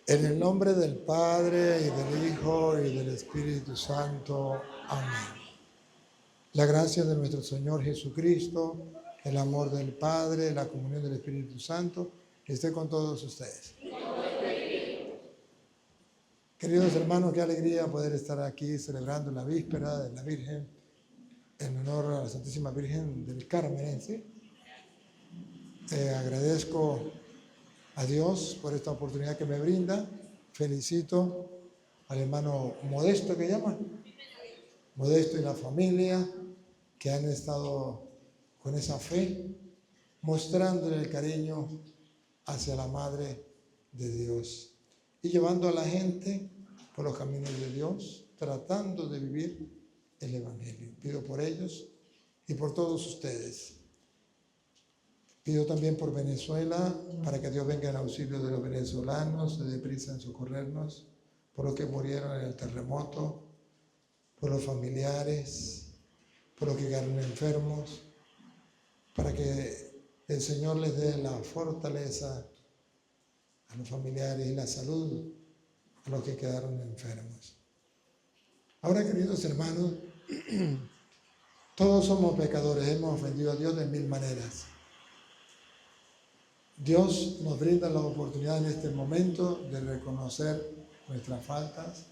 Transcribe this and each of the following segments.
En el nombre del Padre, y del Hijo, y del Espíritu Santo. Amén. La gracia de nuestro Señor Jesucristo, el amor del Padre, la comunión del Espíritu Santo, esté con todos ustedes. Queridos hermanos, qué alegría poder estar aquí celebrando la víspera de la Virgen, en honor a la Santísima Virgen del Carmen. ¿Sí? Agradezco a Dios por esta oportunidad que me brinda. Felicito al hermano Modesto, que llama Modesto, y la familia que han estado con esa fe, mostrándole el cariño hacia la Madre de Dios y llevando a la gente por los caminos de Dios, tratando de vivir el Evangelio. Pido por ellos y por todos ustedes. Pido también por Venezuela, para que Dios venga en auxilio de los venezolanos, se dé prisa en socorrernos, por los que murieron en el terremoto, por los familiares, por los que quedaron enfermos, para que el Señor les dé la fortaleza a los familiares y la salud a los que quedaron enfermos. Ahora, queridos hermanos, todos somos pecadores, hemos ofendido a Dios de mil maneras. Dios nos brinda la oportunidad en este momento de reconocer nuestras faltas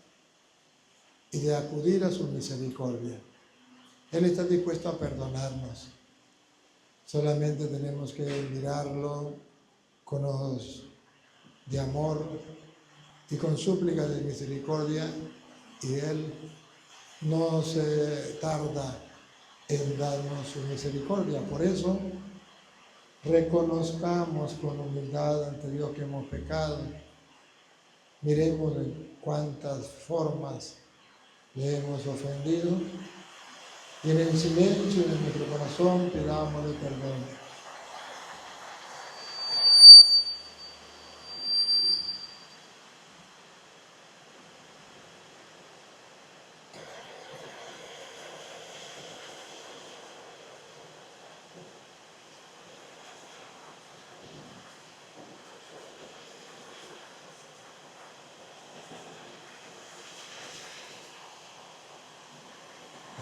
y de acudir a su misericordia. Él está dispuesto a perdonarnos. Solamente tenemos que mirarlo con ojos de amor y con súplica de misericordia, y Él no se tarda en darnos su misericordia. Por eso, reconozcamos con humildad ante Dios que hemos pecado. Miremos en cuántas formas le hemos ofendido y en el silencio de nuestro corazón pidámosle perdón.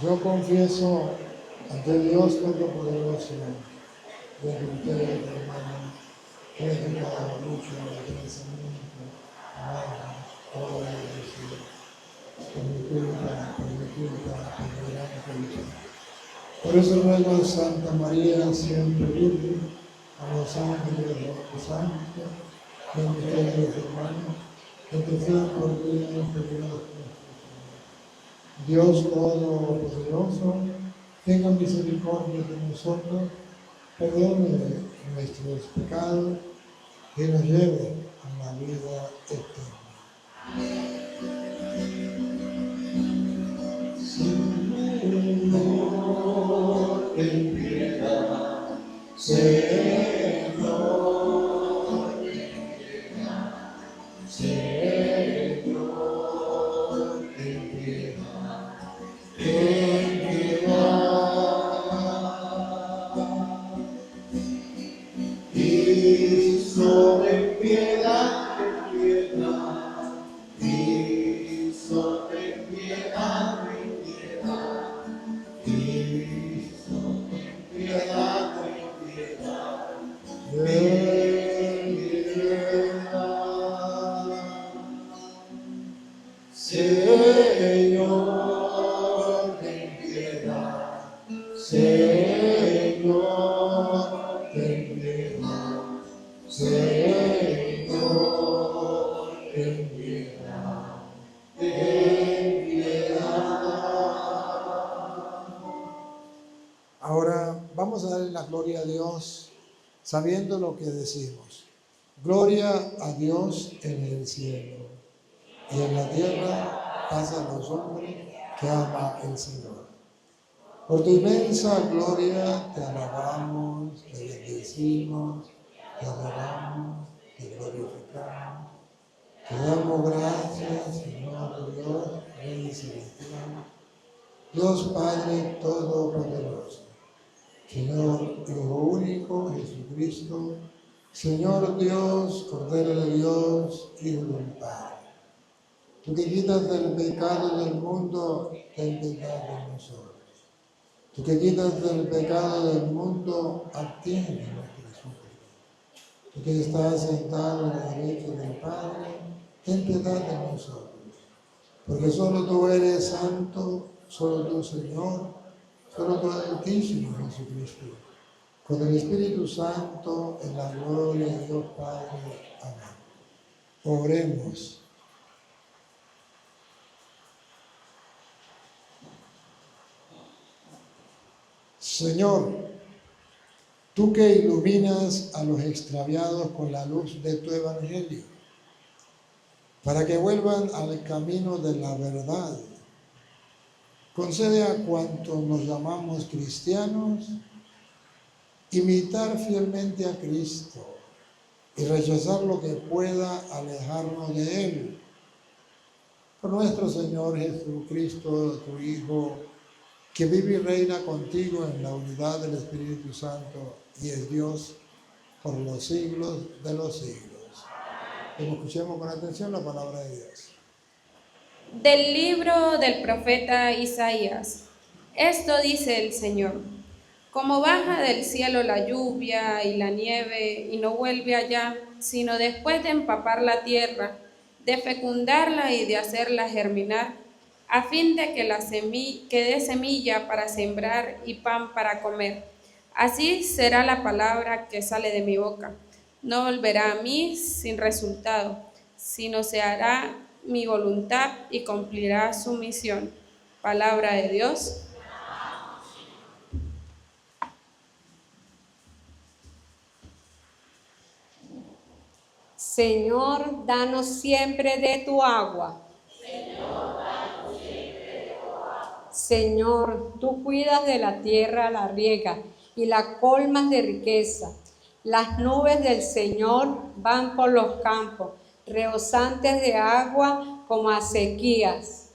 Yo confieso ante Dios Todopoderoso, de ustedes, hermanos, que es pecado mucho de pensamiento, palabra, obra y deseo, por mi culpa, por mi gran culpa. Por eso ruego a Santa María, siempre Virgen, a los ángeles y a los santos, y a ustedes, hermanos, que intercedan por mí en este Dios. Dios Todopoderoso, tenga misericordia de nosotros, perdone nuestros pecados y nos lleve a la vida eterna. Señor, ten piedad. Señor, ten piedad. Señor, ten piedad. Ten piedad. Cristo, ten piedad, ten piedad. Cristo, ten piedad, ten piedad. Cristo, ten piedad, ten piedad. Ten piedad. Señor, ten piedad. Señor, ten piedad. Señor, ten piedad. Ten piedad. Ahora vamos a darle la gloria a Dios sabiendo lo que decimos. Gloria a Dios en el cielo y en la tierra paz a los hombres que ama el Señor. Por tu inmensa gloria te alabamos, te bendecimos, te adoramos, te glorificamos. Te damos gracias, Señor Dios, Rey celestial, Dios Padre Todopoderoso, Señor Hijo único, Jesucristo, Señor Dios, Cordero de Dios, Hijo del Padre, tú que quitas del pecado del mundo, ten piedad de nosotros. Tú que quitas del pecado del mundo, atiende nuestras súplicas. Tú que estás sentado a la derecha del Padre, ten piedad de nosotros. Porque solo tú eres santo, solo tú, Señor, solo tú Altísimo Jesucristo, con el Espíritu Santo, en la gloria de Dios Padre. Amén. Oremos. Señor, tú que iluminas a los extraviados con la luz de tu Evangelio, para que vuelvan al camino de la verdad, concede a cuantos nos llamamos cristianos imitar fielmente a Cristo y rechazar lo que pueda alejarnos de Él. Por nuestro Señor Jesucristo, tu Hijo, que vive y reina contigo en la unidad del Espíritu Santo y es Dios por los siglos de los siglos. Escuchemos con atención la palabra de Dios. Del libro del profeta Isaías. Esto dice el Señor: como baja del cielo la lluvia y la nieve y no vuelve allá, sino después de empapar la tierra, de fecundarla y de hacerla germinar, a fin de que dé semilla para sembrar y pan para comer. Así será la palabra que sale de mi boca. No volverá a mí sin resultado, sino se hará mi voluntad y cumplirá su misión. Palabra de Dios. Señor, danos siempre de tu agua. Señor, tú cuidas de la tierra, la riegas y la colmas de riqueza. Las nubes del Señor van por los campos, rebosantes de agua como acequias.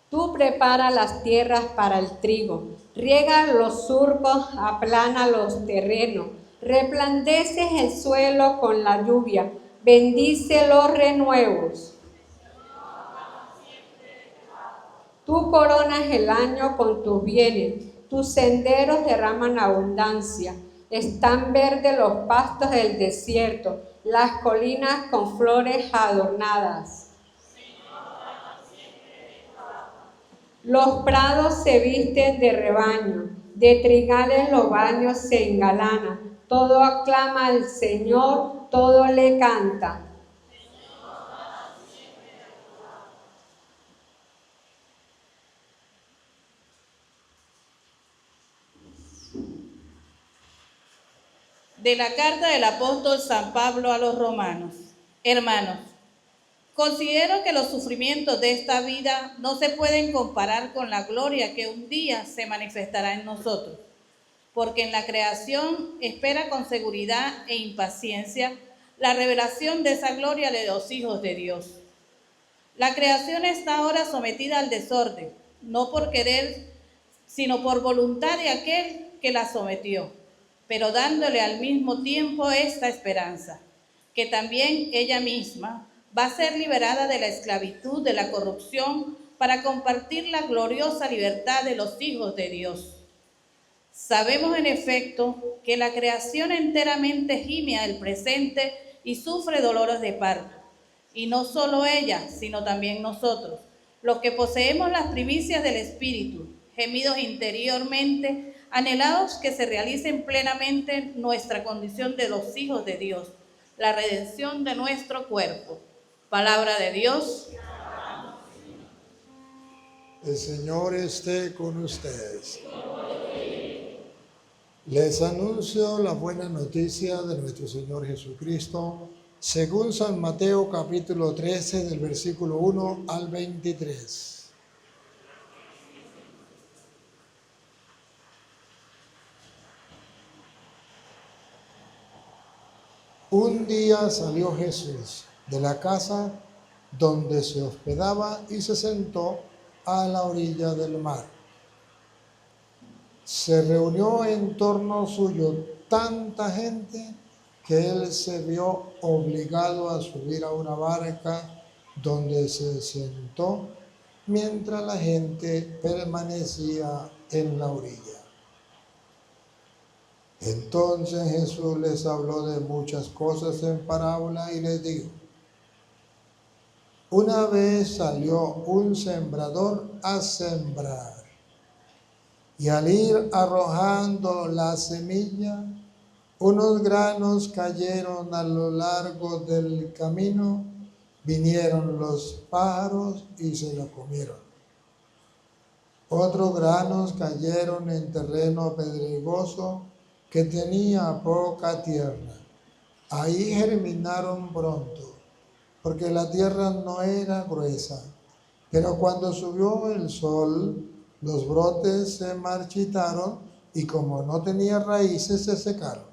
Tú preparas las tierras para el trigo, riegas los surcos, aplana los terrenos, resplandeces el suelo con la lluvia, bendice los renuevos. Tú coronas el año con tus bienes, tus senderos derraman abundancia. Están verdes los pastos del desierto, las colinas con flores adornadas. Los prados se visten de rebaño, de trigales los baños se engalanan. Todo aclama al Señor, todo le canta. De la carta del apóstol San Pablo a los romanos. Hermanos, considero que los sufrimientos de esta vida no se pueden comparar con la gloria que un día se manifestará en nosotros, porque en la creación espera con seguridad e impaciencia la revelación de esa gloria de los hijos de Dios. La creación está ahora sometida al desorden, no por querer, sino por voluntad de aquel que la sometió, pero dándole al mismo tiempo esta esperanza, que también ella misma va a ser liberada de la esclavitud de la corrupción para compartir la gloriosa libertad de los hijos de Dios. Sabemos en efecto que la creación enteramente gime al presente y sufre dolores de parto, y no solo ella, sino también nosotros, los que poseemos las primicias del Espíritu, gemidos interiormente, anhelados que se realicen plenamente nuestra condición de los hijos de Dios, la redención de nuestro cuerpo. Palabra de Dios. El Señor esté con ustedes. Les anuncio la buena noticia de nuestro Señor Jesucristo, según San Mateo capítulo 13, del versículo 1 al 23. Un día salió Jesús de la casa donde se hospedaba y se sentó a la orilla del mar. se reunió en torno suyo tanta gente que él se vio obligado a subir a una barca donde se sentó mientras la gente permanecía en la orilla. Entonces Jesús les habló de muchas cosas en parábola y les dijo: una vez salió un sembrador a sembrar, y al ir arrojando la semilla, unos granos cayeron a lo largo del camino, vinieron los pájaros y se lo comieron. Otros granos cayeron en terreno pedregoso que tenía poca tierra. Ahí germinaron pronto, porque la tierra no era gruesa. Pero cuando subió el sol, los brotes se marchitaron y como no tenía raíces, se secaron.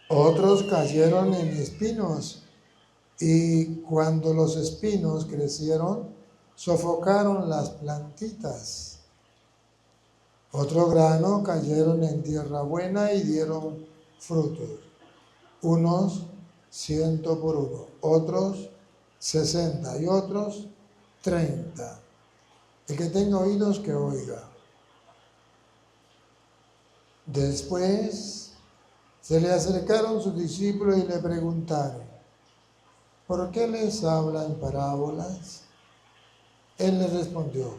Otros cayeron en espinos y cuando los espinos crecieron, sofocaron las plantitas. Otro grano cayeron en tierra buena y dieron frutos, unos 100 por uno, otros 60 y otros 30. El que tenga oídos, que oiga. Después se le acercaron sus discípulos y le preguntaron: ¿por qué les habla en parábolas? Él les respondió: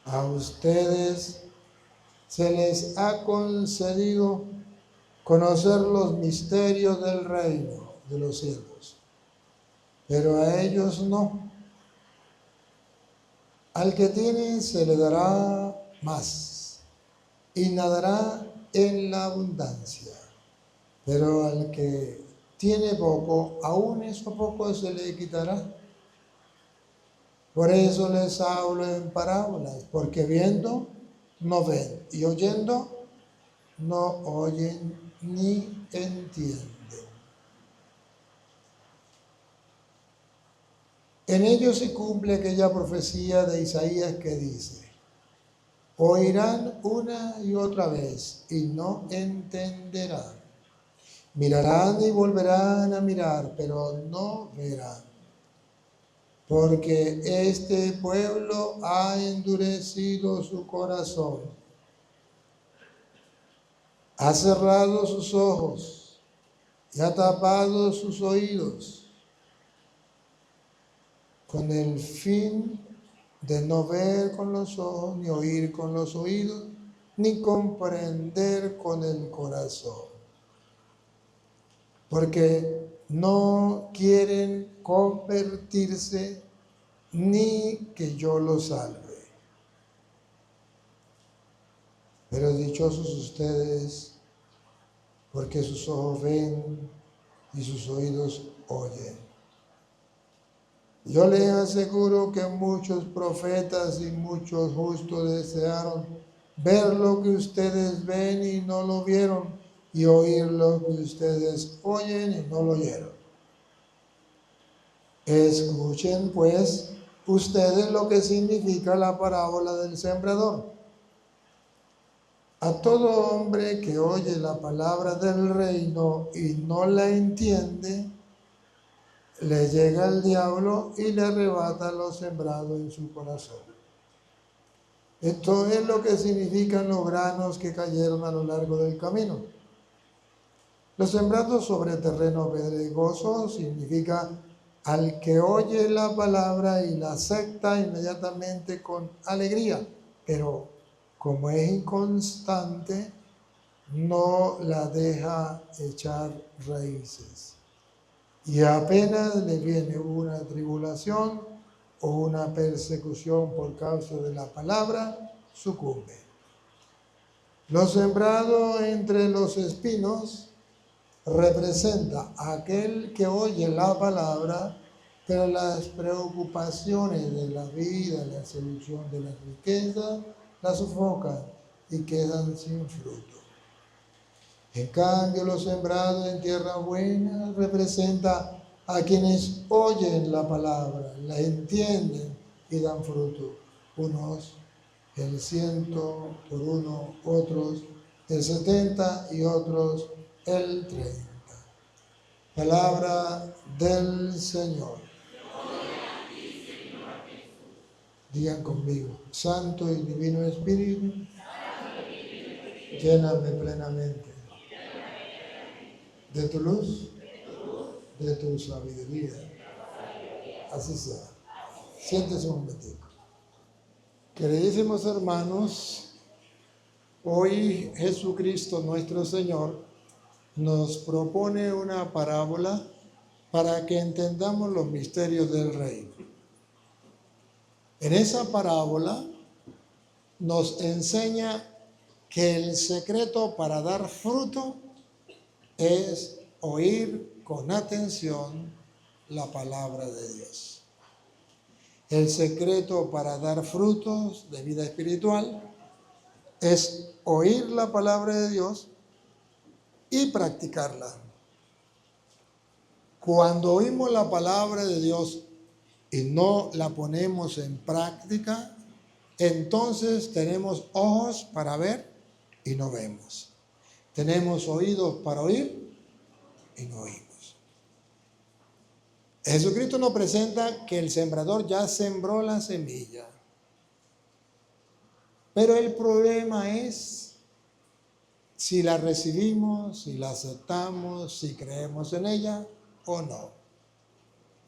a ustedes se les ha concedido conocer los misterios del reino de los cielos, pero a ellos no. Al que tiene se le dará más y nadará en la abundancia, pero al que tiene poco, aún eso poco se le quitará. Por eso les hablo en parábolas, porque viendo no ven y oyendo no oyen ni entienden. En ellos se cumple aquella profecía de Isaías que dice: oirán una y otra vez y no entenderán. Mirarán y volverán a mirar, pero no verán. Porque este pueblo ha endurecido su corazón, ha cerrado sus ojos y ha tapado sus oídos, con el fin de no ver con los ojos, ni oír con los oídos, ni comprender con el corazón. Porque no quieren convertirse ni que yo los salve. Pero dichosos ustedes, porque sus ojos ven y sus oídos oyen. Yo les aseguro que muchos profetas y muchos justos desearon ver lo que ustedes ven y no lo vieron, y oír lo que ustedes oyen y no lo oyeron. Escuchen pues ustedes lo que significa la parábola del sembrador. A todo hombre que oye la palabra del reino y no la entiende, le llega el diablo y le arrebata lo sembrado en su corazón. Esto es lo que significan los granos que cayeron a lo largo del camino. Los sembrados sobre terreno pedregoso significa al que oye la palabra y la acepta inmediatamente con alegría, pero como es inconstante, no la deja echar raíces. Y apenas le viene una tribulación o una persecución por causa de la palabra, sucumbe. Lo sembrado entre los espinos representa a aquel que oye la palabra, pero las preocupaciones de la vida, la seducción de la riqueza, la sofocan y quedan sin fruto. En cambio, lo sembrado en tierra buena representa a quienes oyen la palabra, la entienden y dan fruto, unos el 100 por uno, otros el 70 y otros el 30. Palabra del Señor. Digan conmigo, Santo y Divino Espíritu, lléname plenamente de tu luz, de tu sabiduría. Así sea. Siéntese un momentico. Queridísimos hermanos, hoy Jesucristo nuestro Señor nos propone una parábola para que entendamos los misterios del reino. En esa parábola nos enseña que el secreto para dar fruto es oír con atención la palabra de Dios. El secreto para dar frutos de vida espiritual es oír la palabra de Dios y practicarla. Cuando oímos la palabra de Dios y no la ponemos en práctica, entonces tenemos ojos para ver y no vemos. Tenemos oídos para oír y no oímos. Jesucristo nos presenta que el sembrador ya sembró la semilla. Pero el problema es si la recibimos, si la aceptamos, si creemos en ella o no.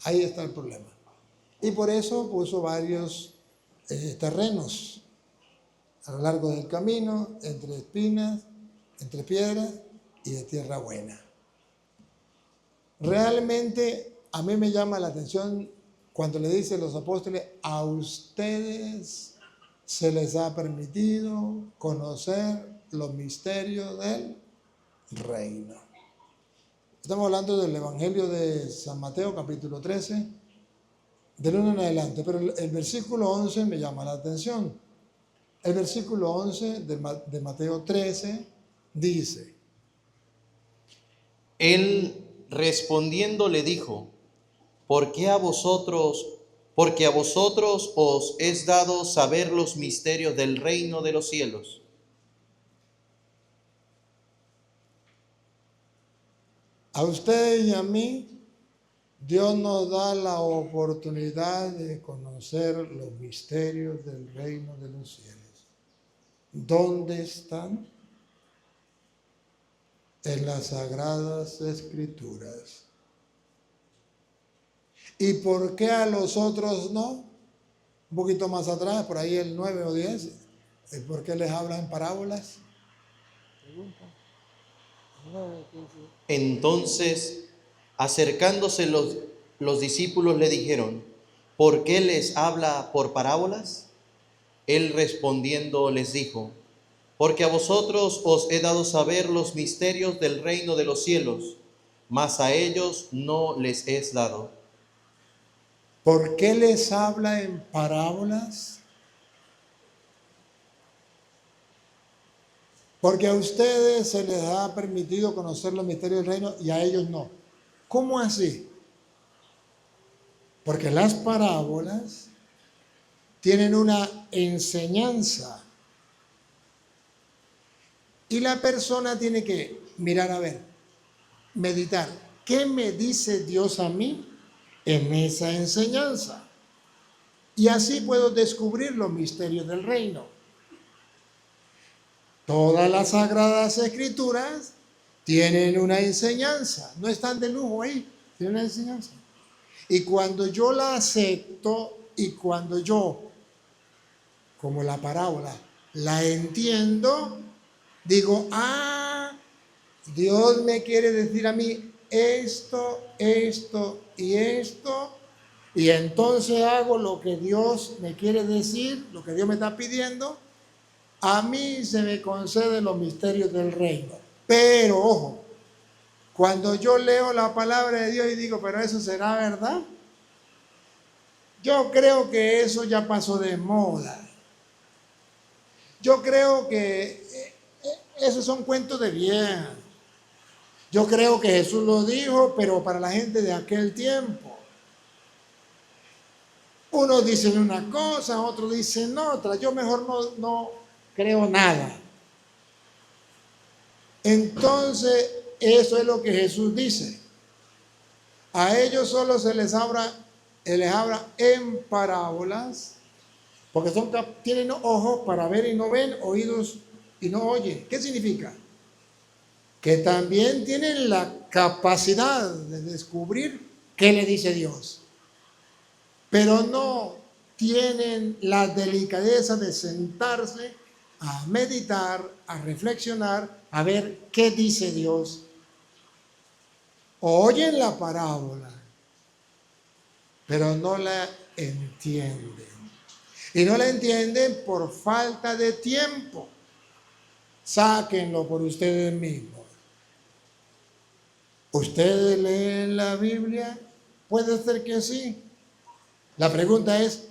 Ahí está el problema. Y por eso puso varios terrenos a lo largo del camino, entre espinas, entre piedras y de tierra buena. Realmente a mí me llama la atención cuando le dicen los apóstoles, a ustedes se les ha permitido conocer los misterios del reino. Estamos hablando del Evangelio de San Mateo, capítulo 13, del 1 en adelante, pero el versículo 11 me llama la atención. El versículo 11 de Mateo 13 dice: Él respondiendo le dijo, porque a vosotros os es dado saber los misterios del reino de los cielos. A ustedes y a mí, Dios nos da la oportunidad de conocer los misterios del reino de los cielos. ¿Dónde están? En las Sagradas Escrituras. ¿Y por qué a los otros no? Un poquito más atrás, por ahí el 9 o 10. ¿Por qué les habla en parábolas? Entonces, acercándose los discípulos le dijeron, ¿por qué les habla por parábolas? Él respondiendo les dijo, porque a vosotros os he dado saber los misterios del reino de los cielos, mas a ellos no les es dado. ¿Por qué les habla en parábolas? Porque a ustedes se les ha permitido conocer los misterios del reino y a ellos no. ¿Cómo así? Porque las parábolas tienen una enseñanza y la persona tiene que mirar a ver, meditar. ¿Qué me dice Dios a mí en esa enseñanza? Y así puedo descubrir los misterios del reino. Todas las Sagradas Escrituras tienen una enseñanza, no están de lujo ahí, tienen una enseñanza. Y cuando yo la acepto y cuando yo, como la parábola, la entiendo, digo, Dios me quiere decir a mí esto, esto y esto, y entonces hago lo que Dios me quiere decir, lo que Dios me está pidiendo. A mí se me conceden los misterios del reino. Pero, ojo, cuando yo leo la palabra de Dios y digo, pero eso será verdad, yo creo que eso ya pasó de moda. Yo creo que esos son cuentos de vieja. Yo creo que Jesús lo dijo, pero para la gente de aquel tiempo. Unos dicen una cosa, otros dicen otra. Yo mejor no creo nada. Entonces, eso es lo que Jesús dice. A ellos solo se les habla en parábolas, porque tienen ojos para ver y no ven, oídos y no oyen. ¿Qué significa? Que también tienen la capacidad de descubrir qué le dice Dios, pero no tienen la delicadeza de sentarse a meditar, a reflexionar, a ver qué dice Dios. Oyen la parábola, pero no la entienden. Y no la entienden por falta de tiempo. Sáquenlo por ustedes mismos. ¿Ustedes leen la Biblia? Puede ser que sí. La pregunta es,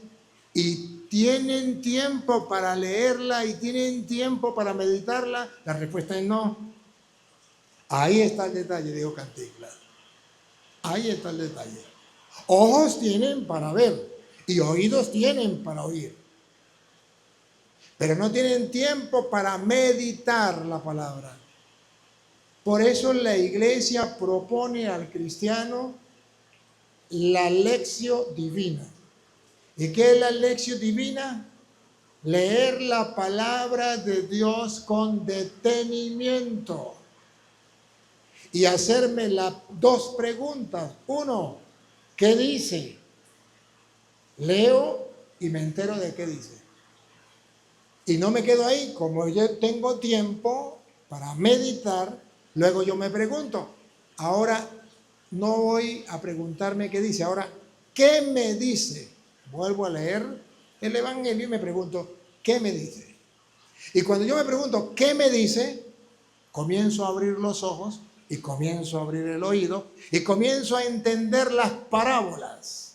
¿y tienen tiempo para leerla y tienen tiempo para meditarla? La respuesta es no. Ahí está el detalle, dijo Cantinflas. Ahí está el detalle. Ojos tienen para ver y oídos tienen para oír, pero no tienen tiempo para meditar la palabra. Por eso la iglesia propone al cristiano la lección divina. ¿Y qué es la lección divina? Leer la palabra de Dios con detenimiento y hacerme las dos preguntas. Uno, ¿qué dice? Leo y me entero de qué dice. Y no me quedo ahí, como yo tengo tiempo para meditar, luego yo me pregunto. Ahora no voy a preguntarme qué dice, ahora, ¿qué me dice? Vuelvo a leer el Evangelio y me pregunto, ¿qué me dice? Y cuando yo me pregunto, ¿qué me dice? Comienzo a abrir los ojos y comienzo a abrir el oído y comienzo a entender las parábolas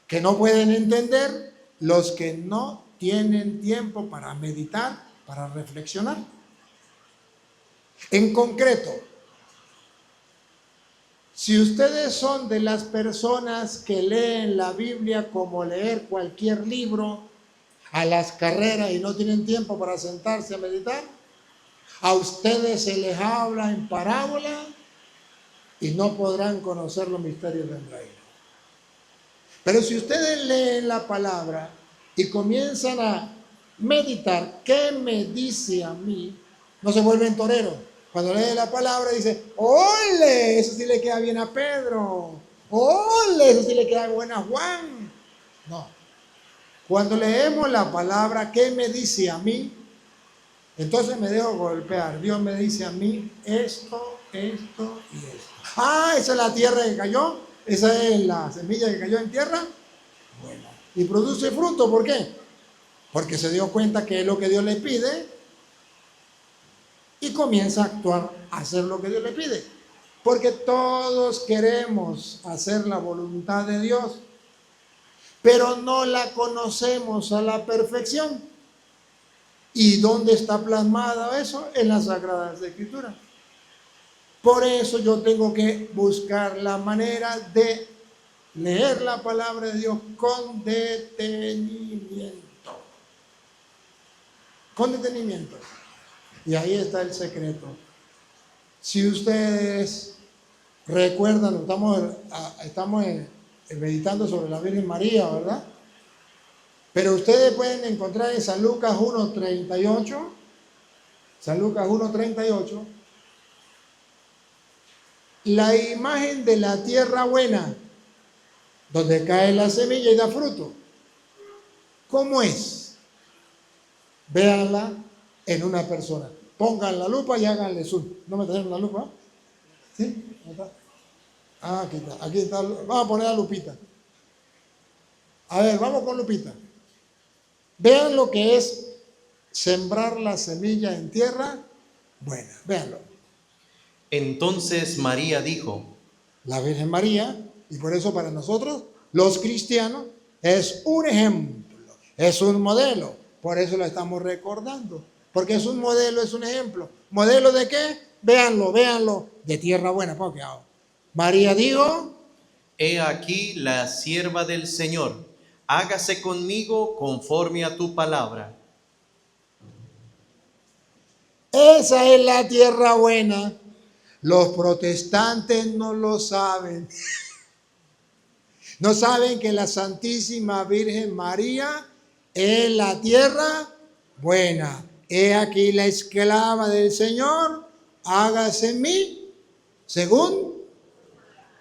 que no pueden entender los que no tienen tiempo para meditar, para reflexionar. En concreto, si ustedes son de las personas que leen la Biblia como leer cualquier libro a las carreras y no tienen tiempo para sentarse a meditar, a ustedes se les habla en parábola y no podrán conocer los misterios del reino. Pero si ustedes leen la palabra y comienzan a meditar, ¿qué me dice a mí? No se vuelven toreros. Cuando leen la palabra dice, ¡ole! Eso sí le queda bien a Pedro. ¡Ole! Eso sí le queda bien a Juan. No. Cuando leemos la palabra, ¿qué me dice a mí? Entonces me dejo golpear. Dios me dice a mí esto, esto y esto. Ah, esa es la tierra que cayó. Esa es la semilla que cayó en tierra. Bueno. Y produce fruto. ¿Por qué? Porque se dio cuenta que es lo que Dios le pide y comienza a actuar, a hacer lo que Dios le pide. Porque todos queremos hacer la voluntad de Dios, pero no la conocemos a la perfección. ¿Y dónde está plasmada eso? En las Sagradas Escrituras. Por eso yo tengo que buscar la manera de leer la palabra de Dios con detenimiento. Con detenimiento. Y ahí está el secreto. Si ustedes recuerdan, estamos meditando sobre la Virgen María, ¿verdad? Pero ustedes pueden encontrar en San Lucas 1:38, San Lucas 1:38, la imagen de la tierra buena, donde cae la semilla y da fruto. ¿Cómo es? Véanla en una persona. Pongan la lupa y háganle zoom. ¿No me trajeron la lupa? ¿Sí? ¿Dónde está? Ah, aquí está. Aquí está. Vamos a poner a Lupita. A ver, vamos con Lupita. Vean lo que es sembrar la semilla en tierra buena. Véanlo. Entonces María dijo, La Virgen María, y por eso para nosotros, los cristianos, es un ejemplo, es un modelo. Por eso lo estamos recordando. Porque es un modelo, es un ejemplo. ¿Modelo de qué? Véanlo, de tierra buena. Porque María dijo, he aquí la sierva del Señor, hágase conmigo conforme a tu palabra. Esa es la tierra buena. Los protestantes no lo saben. No saben que la Santísima Virgen María es la tierra buena. He aquí la esclava del Señor, hágase en mí según.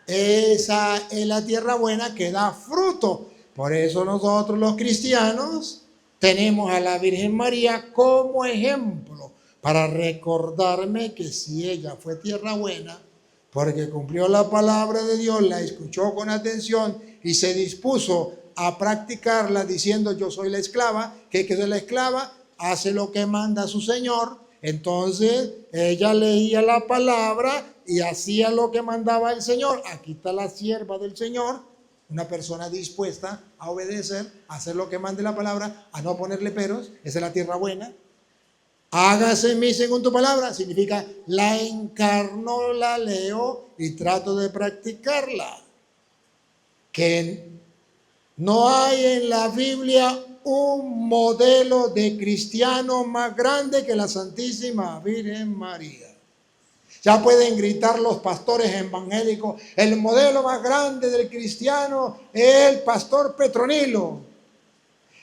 Esa es la tierra buena que da fruto. Por eso nosotros los cristianos tenemos a la Virgen María como ejemplo para recordarme que si ella fue tierra buena, porque cumplió la palabra de Dios, la escuchó con atención y se dispuso a practicarla diciendo yo soy la esclava, que es la esclava, hace lo que manda su Señor. Entonces ella leía la palabra y hacía lo que mandaba el Señor. Aquí está la sierva del Señor, una persona dispuesta a obedecer, a hacer lo que mande la palabra, a no ponerle peros. Esa es la tierra buena. Hágase en mí según tu palabra, significa la encarno, la leo y trato de practicarla. Que no hay en la Biblia un modelo de cristiano más grande que la Santísima Virgen María. Ya pueden gritar los pastores evangélicos, el modelo más grande del cristiano es el pastor Petronilo,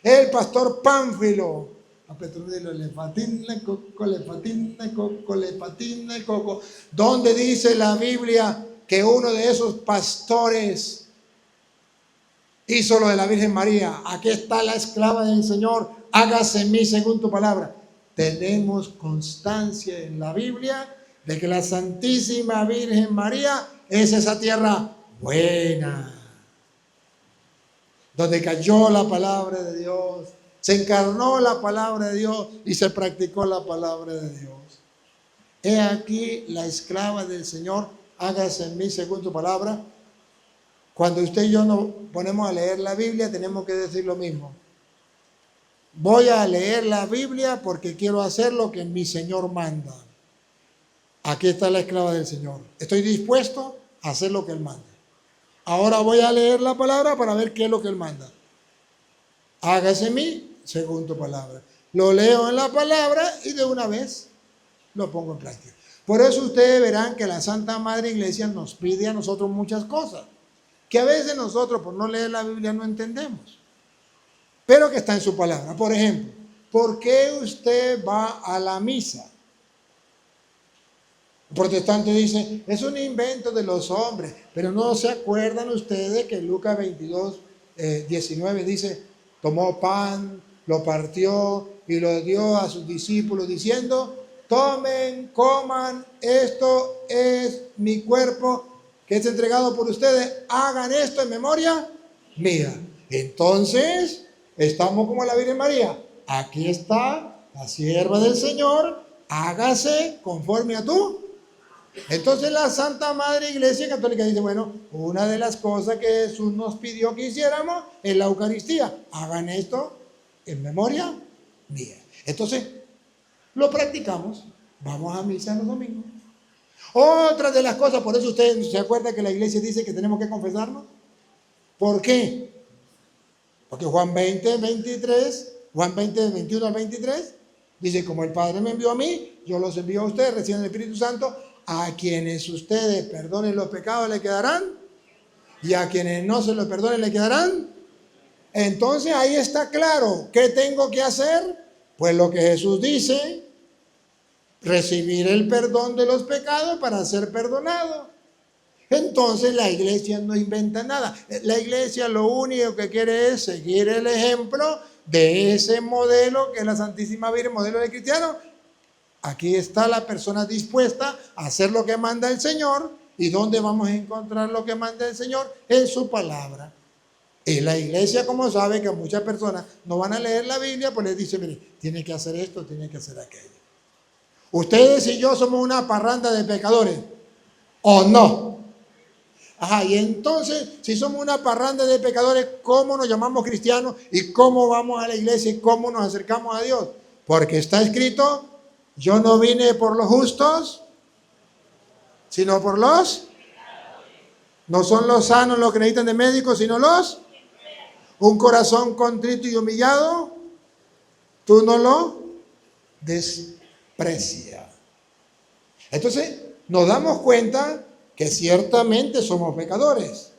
el pastor Pánfilo. A Petronilo le patina el coco, le patina el coco, le patina el coco. ¿Dónde dice la Biblia que uno de esos pastores hizo lo de la Virgen María? Aquí está la esclava del Señor, hágase en mí según tu palabra. Tenemos constancia en la Biblia de que la Santísima Virgen María es esa tierra buena, donde cayó la palabra de Dios, se encarnó la palabra de Dios y se practicó la palabra de Dios. He aquí la esclava del Señor, hágase en mí según tu palabra. Cuando usted y yo nos ponemos a leer la Biblia, tenemos que decir lo mismo. Voy a leer la Biblia porque quiero hacer lo que mi Señor manda. Aquí está la esclava del Señor. Estoy dispuesto a hacer lo que Él manda. Ahora voy a leer la palabra para ver qué es lo que Él manda. Hágase en mí según tu palabra. Lo leo en la palabra y de una vez lo pongo en práctica. Por eso ustedes verán que la Santa Madre Iglesia nos pide a nosotros muchas cosas, que a veces nosotros por no leer la Biblia no entendemos, pero que está en su palabra. Por ejemplo, ¿por qué usted va a la misa? El protestante dice, es un invento de los hombres, pero no se acuerdan ustedes que Lucas 22, 19 dice, tomó pan, lo partió y lo dio a sus discípulos diciendo, tomen, coman, esto es mi cuerpo que es entregado por ustedes, hagan esto en memoria mía. Entonces, estamos como la Virgen María, aquí está la sierva del Señor, hágase conforme a tú. Entonces la Santa Madre Iglesia Católica dice, bueno, una de las cosas que Jesús nos pidió que hiciéramos es la Eucaristía. Hagan esto en memoria mía. Entonces, lo practicamos. Vamos a misa los domingos. Otra de las cosas, por eso ustedes se acuerdan que la Iglesia dice que tenemos que confesarnos. ¿Por qué? Porque Juan 20, 23, Juan 20, 21 al 23, dice, como el Padre me envió a mí, yo los envío a ustedes, reciben el Espíritu Santo. A quienes ustedes perdonen los pecados le quedarán, y a quienes no se los perdonen le quedarán. Entonces ahí está claro, ¿qué tengo que hacer? Pues lo que Jesús dice, recibir el perdón de los pecados para ser perdonado. Entonces la Iglesia no inventa nada. La Iglesia lo único que quiere es seguir el ejemplo de ese modelo que es la Santísima Virgen, modelo de cristiano. Aquí está la persona dispuesta a hacer lo que manda el Señor. ¿Y dónde vamos a encontrar lo que manda el Señor? En su palabra. Y la Iglesia, como sabe que muchas personas no van a leer la Biblia, pues les dice, mire, tiene que hacer esto, tiene que hacer aquello. Ustedes y yo somos una parranda de pecadores, ¿o no? Ajá, y entonces, si somos una parranda de pecadores, ¿cómo nos llamamos cristianos? ¿Y cómo vamos a la iglesia? ¿Y cómo nos acercamos a Dios? Porque está escrito, yo no vine por los justos, sino por los... No son los sanos los que necesitan de médicos, sino los... Un corazón contrito y humillado, tú no lo desprecias. Entonces, nos damos cuenta que ciertamente somos pecadores,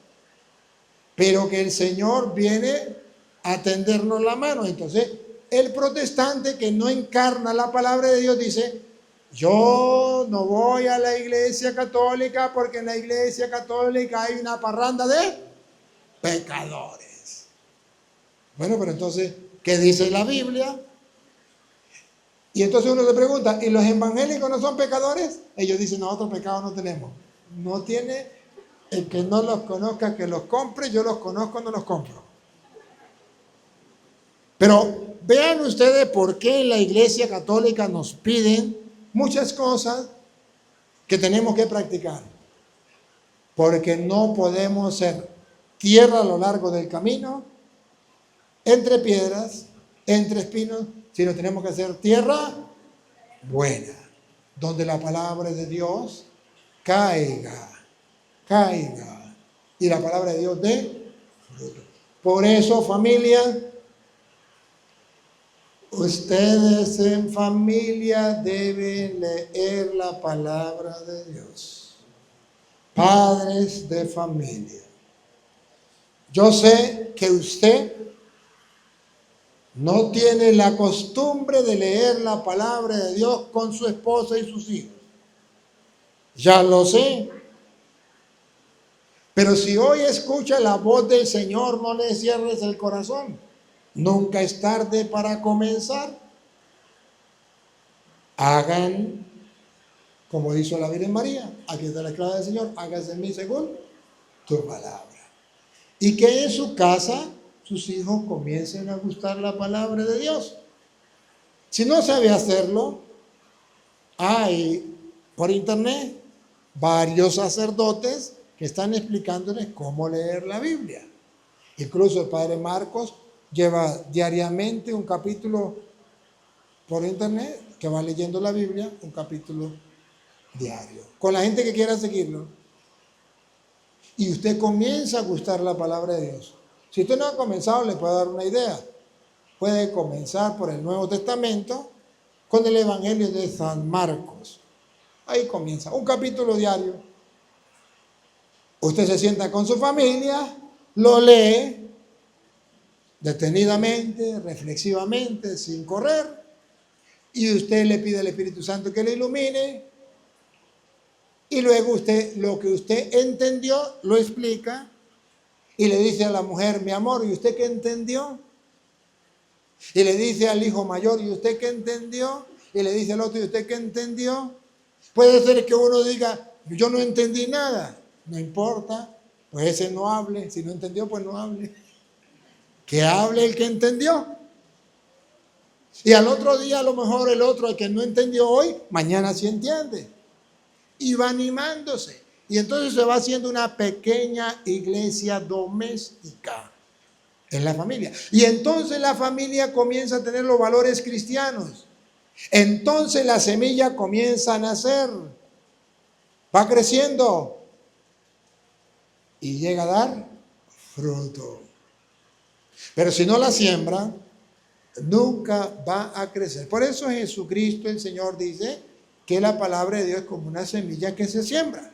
pero que el Señor viene a tendernos la mano. Entonces, el protestante que no encarna la palabra de Dios dice: yo no voy a la iglesia católica porque en la iglesia católica hay una parranda de pecadores. Bueno, pero entonces, ¿qué dice la Biblia? Y entonces uno se pregunta, ¿y los evangélicos no son pecadores? Ellos dicen: nosotros pecados no tenemos. No tiene el que no los conozca que los compre, yo los conozco, no los compro. Pero vean ustedes por qué en la iglesia católica nos piden muchas cosas que tenemos que practicar. Porque no podemos ser tierra a lo largo del camino, entre piedras, entre espinos, sino tenemos que ser tierra buena, donde la palabra de Dios caiga, y la palabra de Dios dé fruto. Por eso, familia, ustedes en familia deben leer la palabra de Dios. Padres de familia, yo sé que usted no tiene la costumbre de leer la palabra de Dios con su esposa y sus hijos. Ya lo sé. Pero si hoy escucha la voz del Señor, no le cierres el corazón. Nunca es tarde para comenzar. Hagan como dijo la Virgen María: aquí está la esclava del Señor, hágase en mí según tu palabra. Y que en su casa sus hijos comiencen a gustar la palabra de Dios. Si no sabe hacerlo, hay por internet varios sacerdotes que están explicándoles cómo leer la Biblia. Incluso el padre Marcos lleva diariamente un capítulo por internet, que va leyendo la Biblia, un capítulo diario, con la gente que quiera seguirlo. Y usted comienza a gustar la palabra de Dios. Si usted no ha comenzado, le puedo dar una idea. Puede comenzar por el Nuevo Testamento con el Evangelio de San Marcos. Ahí comienza, un capítulo diario. Usted se sienta con su familia, lo lee detenidamente, reflexivamente, sin correr, y usted le pide al Espíritu Santo que le ilumine, y luego usted, lo que usted entendió, lo explica, y le dice a la mujer: mi amor, ¿y usted qué entendió? Y le dice al hijo mayor: ¿y usted qué entendió? Y le dice al otro: ¿y usted qué entendió? Puede ser que uno diga: yo no entendí nada. No importa, pues ese no hable. Si no entendió, pues no hable. Que hable el que entendió. Y al otro día, a lo mejor el otro, el que no entendió hoy, mañana sí entiende. Y va animándose. Y entonces se va haciendo una pequeña iglesia doméstica en la familia. Y entonces la familia comienza a tener los valores cristianos. Entonces la semilla comienza a nacer. Va creciendo. Y llega a dar fruto. Pero si no la siembra, nunca va a crecer. Por eso Jesucristo, el Señor, dice que la palabra de Dios es como una semilla que se siembra.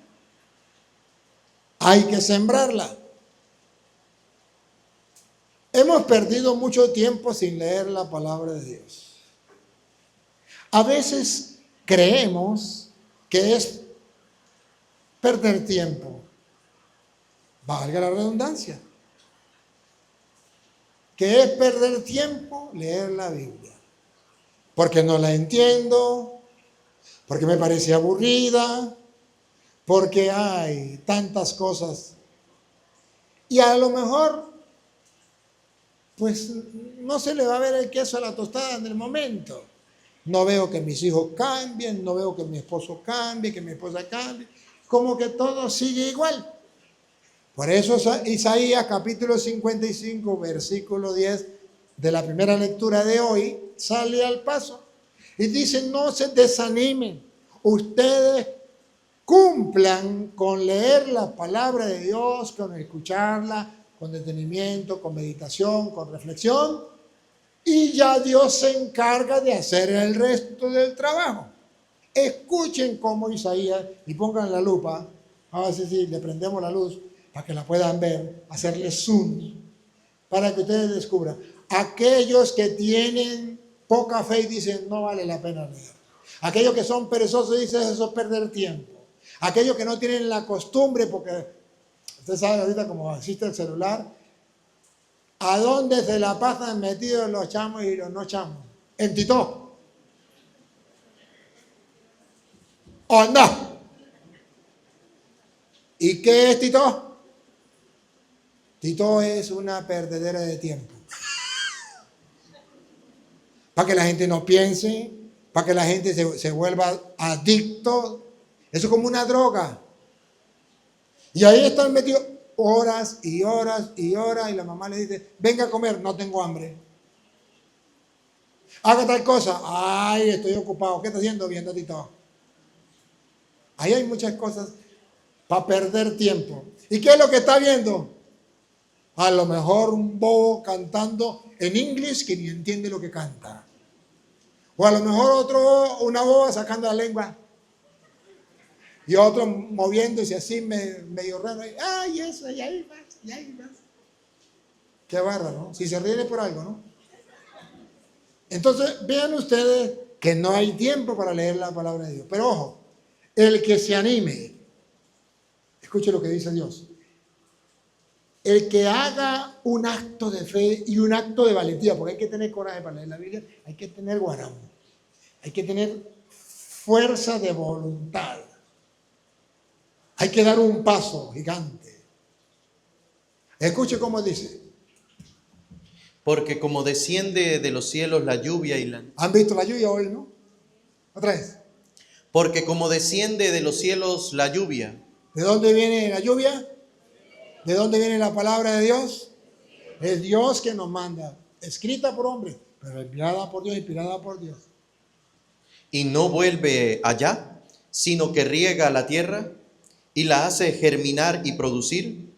Hay que sembrarla. Hemos perdido mucho tiempo sin leer la palabra de Dios. A veces creemos que es perder tiempo. Valga la redundancia. Que es perder tiempo leer la Biblia. Porque no la entiendo, porque me parece aburrida, porque hay tantas cosas. Y a lo mejor, pues no se le va a ver el queso a la tostada en el momento. No veo que mis hijos cambien, no veo que mi esposo cambie, que mi esposa cambie. Como que todo sigue igual. Por eso Isaías capítulo 55, versículo 10 de la primera lectura de hoy, sale al paso. Y dice: no se desanimen. Ustedes cumplan con leer la palabra de Dios, con escucharla, con detenimiento, con meditación, con reflexión, y ya Dios se encarga de hacer el resto del trabajo. Escuchen cómo Isaías, y pongan la lupa, a ver si le prendemos la luz para que la puedan ver, hacerle zoom, para que ustedes descubran. Aquellos que tienen poca fe y dicen no vale la pena leer. Aquellos que son perezosos y dicen eso es perder tiempo. Aquellos que no tienen la costumbre, porque ustedes saben ahorita como existe el celular, ¿a dónde se la pasan metidos los chamos y los no chamos? En TikTok. ¿O no? ¿Y qué es TikTok? TikTok es una perdedera de tiempo. Para que la gente no piense, para que la gente se vuelva adicto. Eso es como una droga. Y ahí están metidos horas y horas y horas, y la mamá le dice, venga a comer, no tengo hambre. Haga tal cosa, ay, estoy ocupado. ¿Qué está haciendo? Viendo TikTok. Ahí hay muchas cosas para perder tiempo. ¿Y qué es lo que está viendo? A lo mejor un bobo cantando en inglés que ni entiende lo que canta. O a lo mejor una boba sacando la lengua. Y otro moviéndose así medio raro. Ay, eso, y ahí vas, y ahí vas. Qué bárbaro, ¿no? Si se ríen por algo, ¿no? Entonces, vean ustedes que no hay tiempo para leer la palabra de Dios. Pero ojo, el que se anime, escuche lo que dice Dios. El que haga un acto de fe y un acto de valentía, porque hay que tener coraje para leer la Biblia, hay que tener guarán, hay que tener fuerza de voluntad. Hay que dar un paso gigante. Escuche cómo dice. Porque como desciende de los cielos la lluvia y la... ¿Han visto la lluvia hoy, no? Otra vez. Porque como desciende de los cielos la lluvia. ¿De dónde viene la lluvia? ¿De dónde viene la palabra de Dios? Es Dios que nos manda. Escrita por hombres, pero enviada por Dios, inspirada por Dios. Y no vuelve allá, sino que riega la tierra y la hace germinar y producir.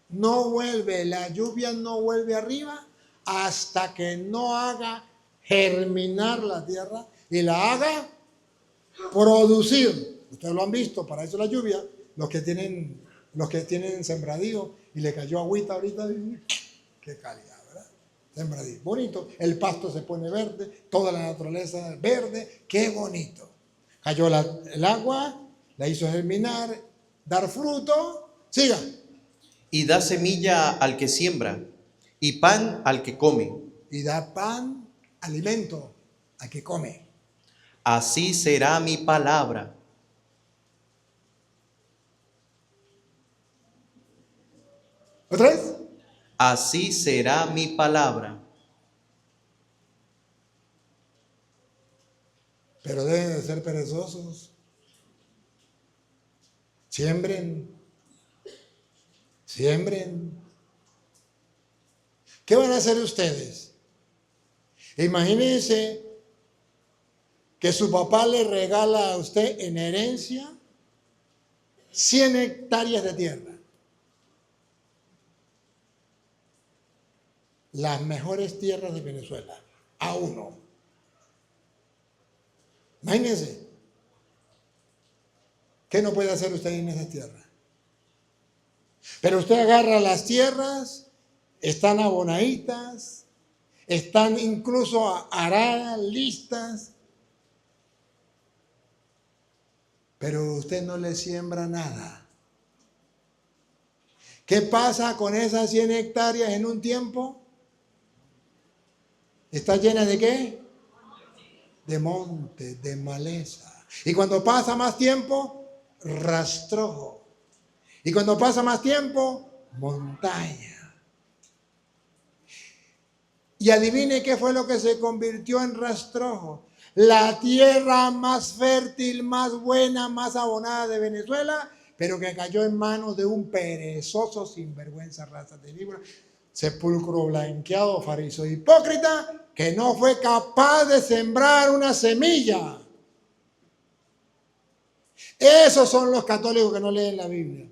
No vuelve, la lluvia no vuelve arriba hasta que no haga germinar la tierra y la haga producir. Ustedes lo han visto, para eso la lluvia, los que tienen sembradío y le cayó agüita ahorita, qué calidad, ¿verdad? Sembradío, bonito, el pasto se pone verde, toda la naturaleza verde, qué bonito. Cayó el agua, la hizo germinar, dar fruto, siga. Y da semilla al que siembra y pan al que come. Y da pan, alimento al que come. Así será mi palabra. ¿Otra vez? Así será mi palabra. Pero deben de ser perezosos. Siembren. ¿Qué van a hacer ustedes? Imagínense que su papá le regala a usted en herencia 100 hectáreas de tierra. Las mejores tierras de Venezuela, a uno. Imagínense. ¿Qué no puede hacer usted en esas tierras? Pero usted agarra las tierras, están abonaditas, están incluso aradas, listas, pero usted no le siembra nada. ¿Qué pasa con esas 100 hectáreas en un tiempo? ¿Está llena de qué? De monte, de maleza. Y cuando pasa más tiempo, rastrojo. Y cuando pasa más tiempo, montaña. Y adivine qué fue lo que se convirtió en rastrojo. La tierra más fértil, más buena, más abonada de Venezuela, pero que cayó en manos de un perezoso sinvergüenza, raza de víbora, sepulcro blanqueado, fariseo hipócrita, que no fue capaz de sembrar una semilla. Esos son los católicos que no leen la Biblia.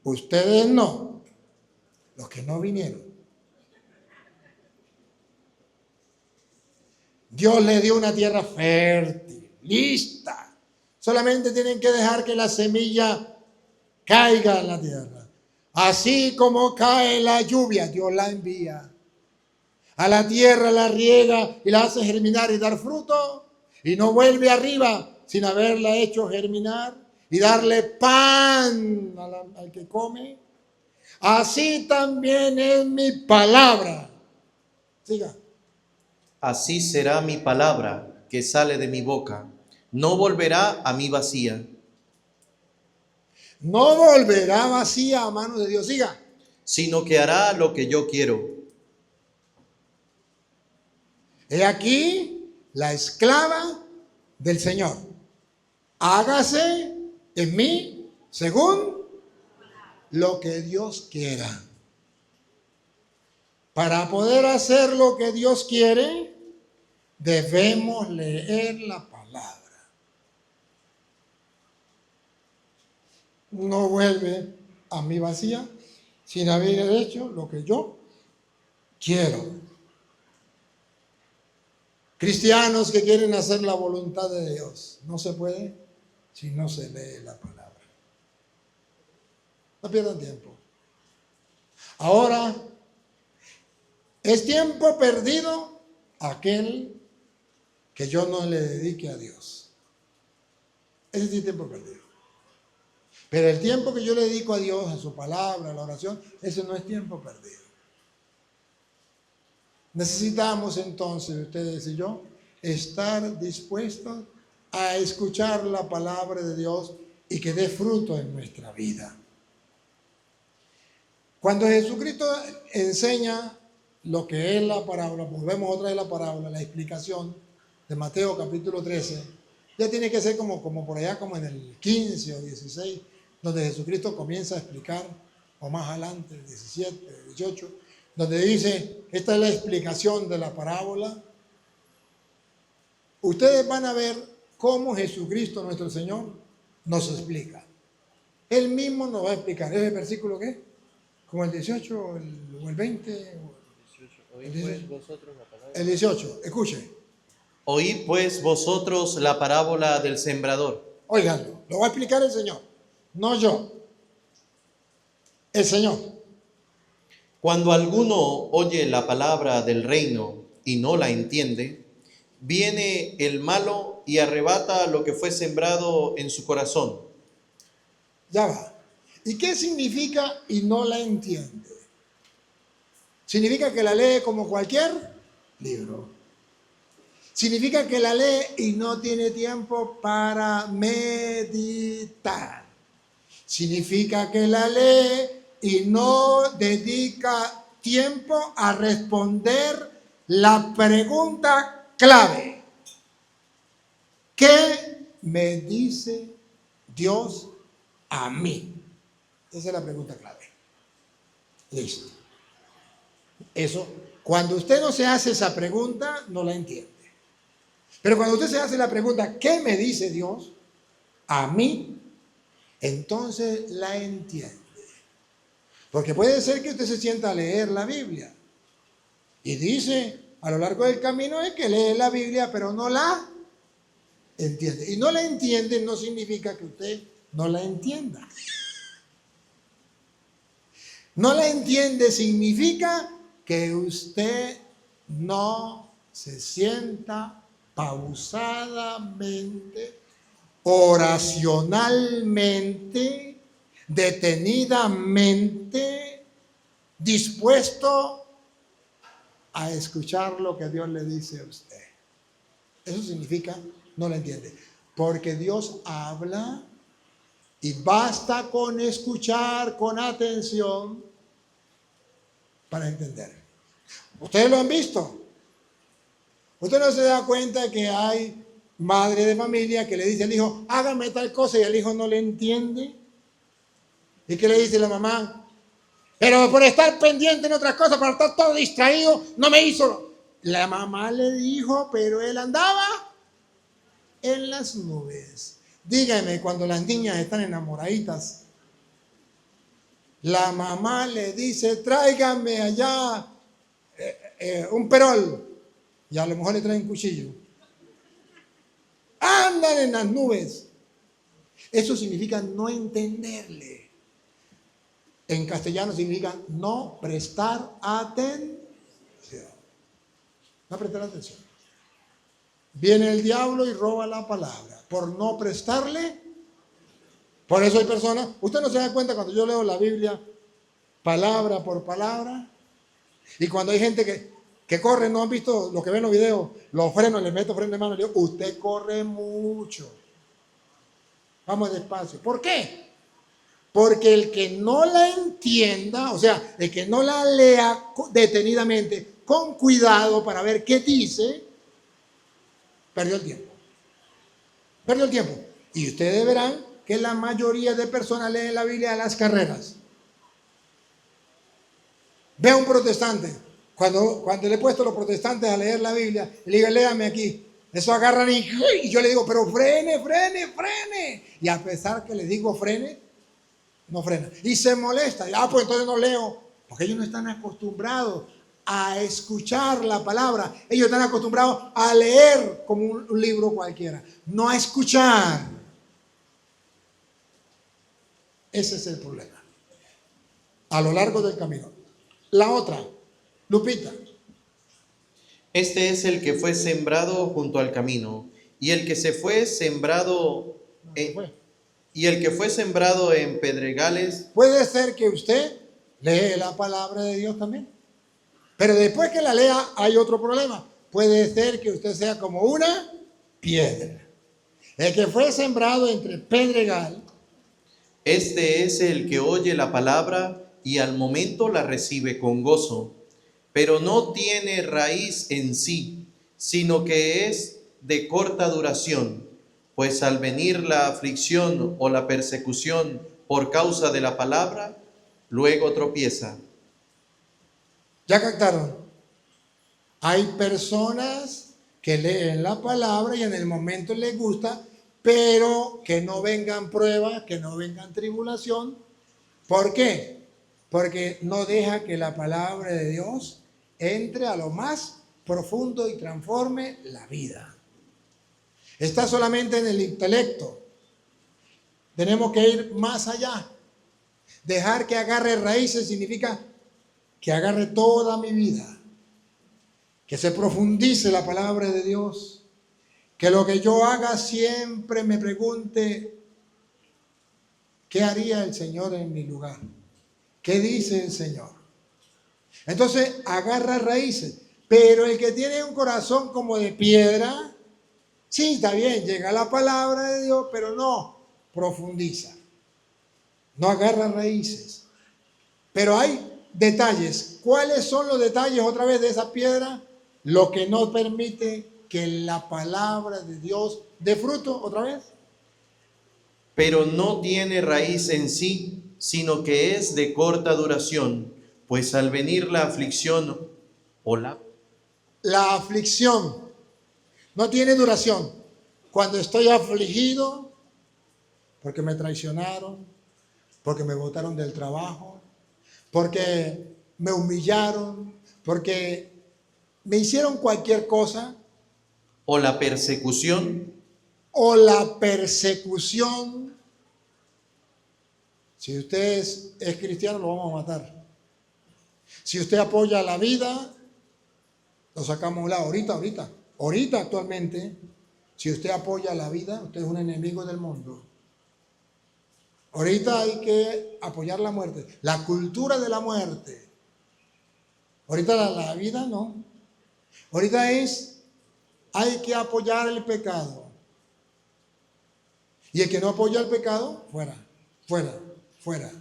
Ustedes no. los que no vinieron. Dios le dio una tierra fértil, lista. Solamente tienen que dejar que la semilla caiga en la tierra. Así como cae la lluvia, Dios la envía. A la tierra la riega y la hace germinar y dar fruto. Y no vuelve arriba sin haberla hecho germinar y darle pan al que come. Así también es mi palabra. Siga. Así será mi palabra que sale de mi boca. No volverá a mí vacía, No volverá vacía a manos de Dios. Siga. sino que hará lo que yo quiero. He aquí la esclava del Señor. Hágase en mí según lo que Dios quiera. Para poder hacer lo que Dios quiere, debemos leer la palabra. No vuelve a mí vacía sin haber hecho lo que yo quiero. Cristianos que quieren hacer la voluntad de Dios, no se puede si no se lee la palabra. No pierdan tiempo. Ahora, es tiempo perdido aquel que yo no le dedique a Dios. Ese sí es tiempo perdido. Pero el tiempo que yo le dedico a Dios, a su palabra, a la oración, ese no es tiempo perdido. Necesitamos entonces, ustedes y yo, estar dispuestos a escuchar la palabra de Dios y que dé fruto en nuestra vida. Cuando Jesucristo enseña lo que es la parábola, volvemos otra vez a la parábola, la explicación de Mateo capítulo 13, ya tiene que ser como por allá, como en el 15 o 16, donde Jesucristo comienza a explicar, o más adelante, 17, 18, donde dice, esta es la explicación de la parábola. Ustedes van a ver cómo Jesucristo, nuestro Señor, nos explica. Él mismo nos va a explicar. ¿Es el versículo qué? ¿Como el 18 o el 20? El 18, escuche. Oíd pues vosotros la parábola del sembrador. Óiganlo, lo va a explicar el Señor, no yo. El Señor. Cuando alguno oye la palabra del reino y no la entiende, viene el malo y arrebata lo que fue sembrado en su corazón. Ya va. ¿Y qué significa y no la entiende? Significa que la lee como cualquier libro. Significa que la lee y no tiene tiempo para meditar. Significa que la lee y no dedica tiempo a responder la pregunta clave. ¿Qué me dice Dios a mí? Esa es la pregunta clave. Listo. Eso, cuando usted no se hace esa pregunta, no la entiende. Pero cuando usted se hace la pregunta, ¿qué me dice Dios a mí? Entonces la entiende. Porque puede ser que usted se sienta a leer la Biblia y dice a lo largo del camino es que lee la Biblia, pero no la entiende. Y no la entiende no significa que usted no la entienda. No la entiende significa que usted no se sienta pausadamente, oracionalmente, detenidamente, dispuesto a escuchar lo que Dios le dice a usted. Eso significa no la entiende. Porque Dios habla y basta con escuchar con atención para entender. Ustedes lo han visto. Usted no se da cuenta que hay madre de familia que le dice al hijo, hágame tal cosa, y el hijo no le entiende. ¿Y qué le dice la mamá? Pero por estar pendiente en otras cosas, por estar todo distraído, no me hizo. La mamá le dijo, pero él andaba en las nubes. Dígame, cuando las niñas están enamoraditas, La mamá le dice, tráigame allá un perol. Y a lo mejor le traen cuchillo. Andan en las nubes. Eso significa no entenderle. En castellano significa no prestar atención. No prestar atención. Viene el diablo y roba la palabra. Por no prestarle. Por eso hay personas, usted no se da cuenta cuando yo leo la Biblia palabra por palabra. Y cuando hay gente que corre, no han visto lo que ven los videos, los frenos, les meto freno de mano, le digo, usted corre mucho. Vamos despacio. ¿Por qué? Porque el que no la entienda, o sea, el que no la lea detenidamente, con cuidado para ver qué dice, perdió el tiempo. Perdió el tiempo. Y ustedes verán que la mayoría de personas leen la Biblia a las carreras. Ve a un protestante. Cuando le he puesto a los protestantes a leer la Biblia, le digo, léame aquí. Eso agarran y yo le digo, pero frene, frene, frene. Y a pesar que le digo frene, no frena. Y se molesta. Y, pues entonces no leo. Porque ellos no están acostumbrados a escuchar la palabra. Ellos están acostumbrados a leer como un libro cualquiera. No a escuchar. Ese es el problema. A lo largo del camino. La otra, Lupita. Este es el que fue sembrado junto al camino, y el que se fue sembrado y el que fue sembrado en pedregales. Puede ser que usted lee la palabra de Dios también, pero después que la lea hay otro problema. Puede ser que usted sea como una piedra. El que fue sembrado entre pedregal. Este es el que oye la palabra y al momento la recibe con gozo, pero no tiene raíz en sí, sino que es de corta duración, pues al venir la aflicción o la persecución por causa de la palabra, luego tropieza. ¿Ya captaron? Hay personas que leen la palabra y en el momento les gusta, pero que no vengan pruebas, que no vengan tribulación. ¿Por qué? Porque no deja que la palabra de Dios entre a lo más profundo y transforme la vida. Está solamente en el intelecto. Tenemos que ir más allá. Dejar que agarre raíces significa que agarre toda mi vida. Que se profundice la palabra de Dios. Que lo que yo haga siempre me pregunte, ¿qué haría el Señor en mi lugar? ¿Qué dice el Señor? Entonces agarra raíces. Pero el que tiene un corazón como de piedra, sí, está bien, llega la palabra de Dios, pero no profundiza. No agarra raíces. Pero hay detalles. ¿Cuáles son los detalles otra vez de esa piedra? Lo que no permite que la palabra de Dios dé fruto otra vez. Pero no tiene raíz en sí, sino que es de corta duración, pues al venir la aflicción o la aflicción no tiene duración. Cuando estoy afligido, porque me traicionaron, porque me botaron del trabajo, porque me humillaron, porque me hicieron cualquier cosa. O la persecución. O la persecución. Si usted es cristiano, lo vamos a matar. Si usted apoya la vida, lo sacamos a un lado. Ahorita actualmente, si usted apoya la vida, usted es un enemigo del mundo. Ahorita hay que apoyar la muerte, la cultura de la muerte. Ahorita la vida no. Ahorita hay que apoyar el pecado. Y el que no apoya el pecado, fuera.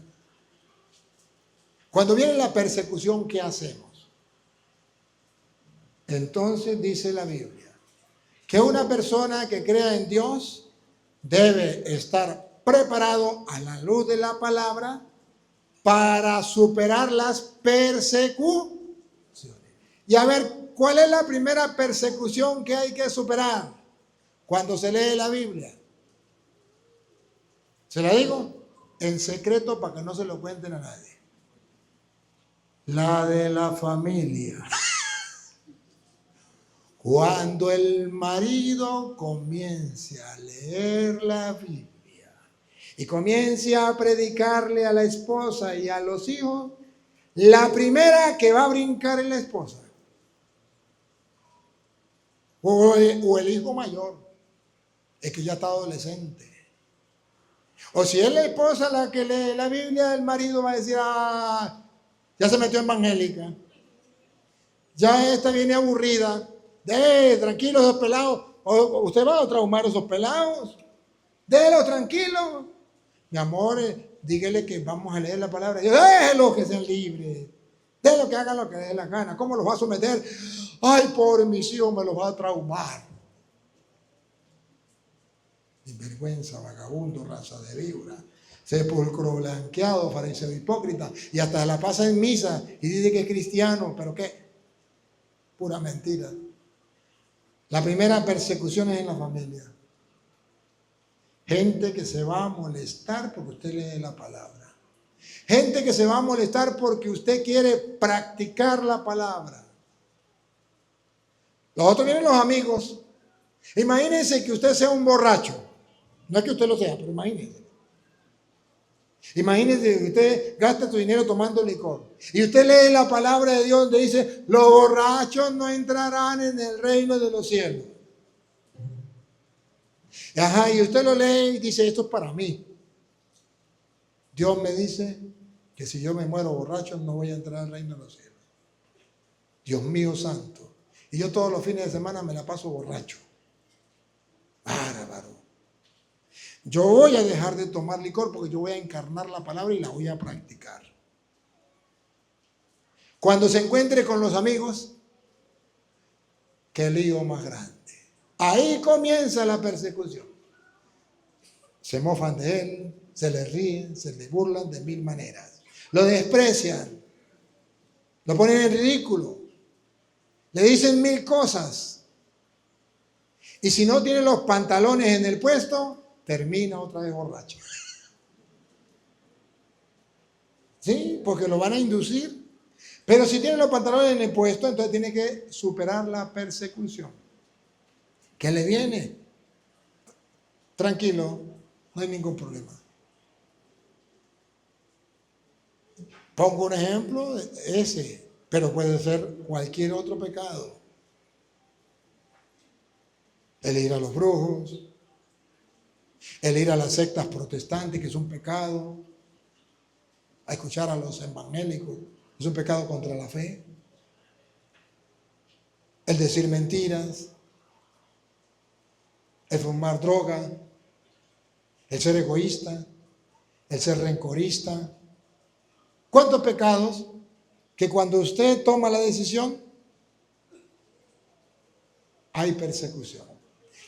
Cuando viene la persecución, ¿qué hacemos? Entonces dice la Biblia que una persona que crea en Dios debe estar preparado a la luz de la palabra para superar las persecuciones. Y a ver, ¿cuál es la primera persecución que hay que superar cuando se lee la Biblia? ¿Se la digo? en secreto para que no se lo cuenten a nadie. La de la familia. Cuando el marido comience a leer la Biblia y comience a predicarle a la esposa y a los hijos, la primera que va a brincar es la esposa. O el hijo mayor, es que ya está adolescente. O si es la esposa la que lee la Biblia, el marido va a decir, ya se metió en evangélica. Ya esta viene aburrida. Tranquilos esos pelados. ¿Usted va a traumar a esos pelados? Déjelo tranquilo. Mi amor, dígale que vamos a leer la palabra de Dios. Déjelo que sean libres. Déjelo que hagan lo que les dé la gana. ¿Cómo los va a someter? Ay, pobre mis hijos, me los va a traumar. Sinvergüenza, vagabundo, raza de víbora, sepulcro blanqueado, fariseo hipócrita, y hasta la pasa en misa y dice que es cristiano, pero ¿qué? Pura mentira. La primera persecución es en la familia. Gente que se va a molestar porque usted lee la palabra. Gente que se va a molestar porque usted quiere practicar la palabra. Los otros vienen los amigos. Imagínense que usted sea un borracho. No es que usted lo sea, pero imagínense. Imagínense que usted gasta su dinero tomando licor. Y usted lee la palabra de Dios donde dice, los borrachos no entrarán en el reino de los cielos. Y usted lo lee y dice, esto es para mí. Dios me dice que si yo me muero borracho no voy a entrar al reino de los cielos. Dios mío santo. Y yo todos los fines de semana me la paso borracho. Bárbaro. Yo voy a dejar de tomar licor porque yo voy a encarnar la palabra y la voy a practicar. Cuando se encuentre con los amigos, qué lío más grande. Ahí comienza la persecución. Se mofan de él, se le ríen, se le burlan de mil maneras. Lo desprecian, lo ponen en ridículo, le dicen mil cosas. Y si no tiene los pantalones en el puesto, termina otra vez borracho. ¿Sí? Porque lo van a inducir. Pero si tiene los pantalones en el puesto, entonces tiene que superar la persecución. ¿Qué le viene? Tranquilo, no hay ningún problema. Pongo un ejemplo, ese, pero puede ser cualquier otro pecado. El ir a los brujos, el ir a las sectas protestantes, que es un pecado, a escuchar a los evangélicos, es un pecado contra la fe. El decir mentiras, el fumar droga, el ser egoísta, el ser rencorista. ¿Cuántos pecados que cuando usted toma la decisión hay persecución?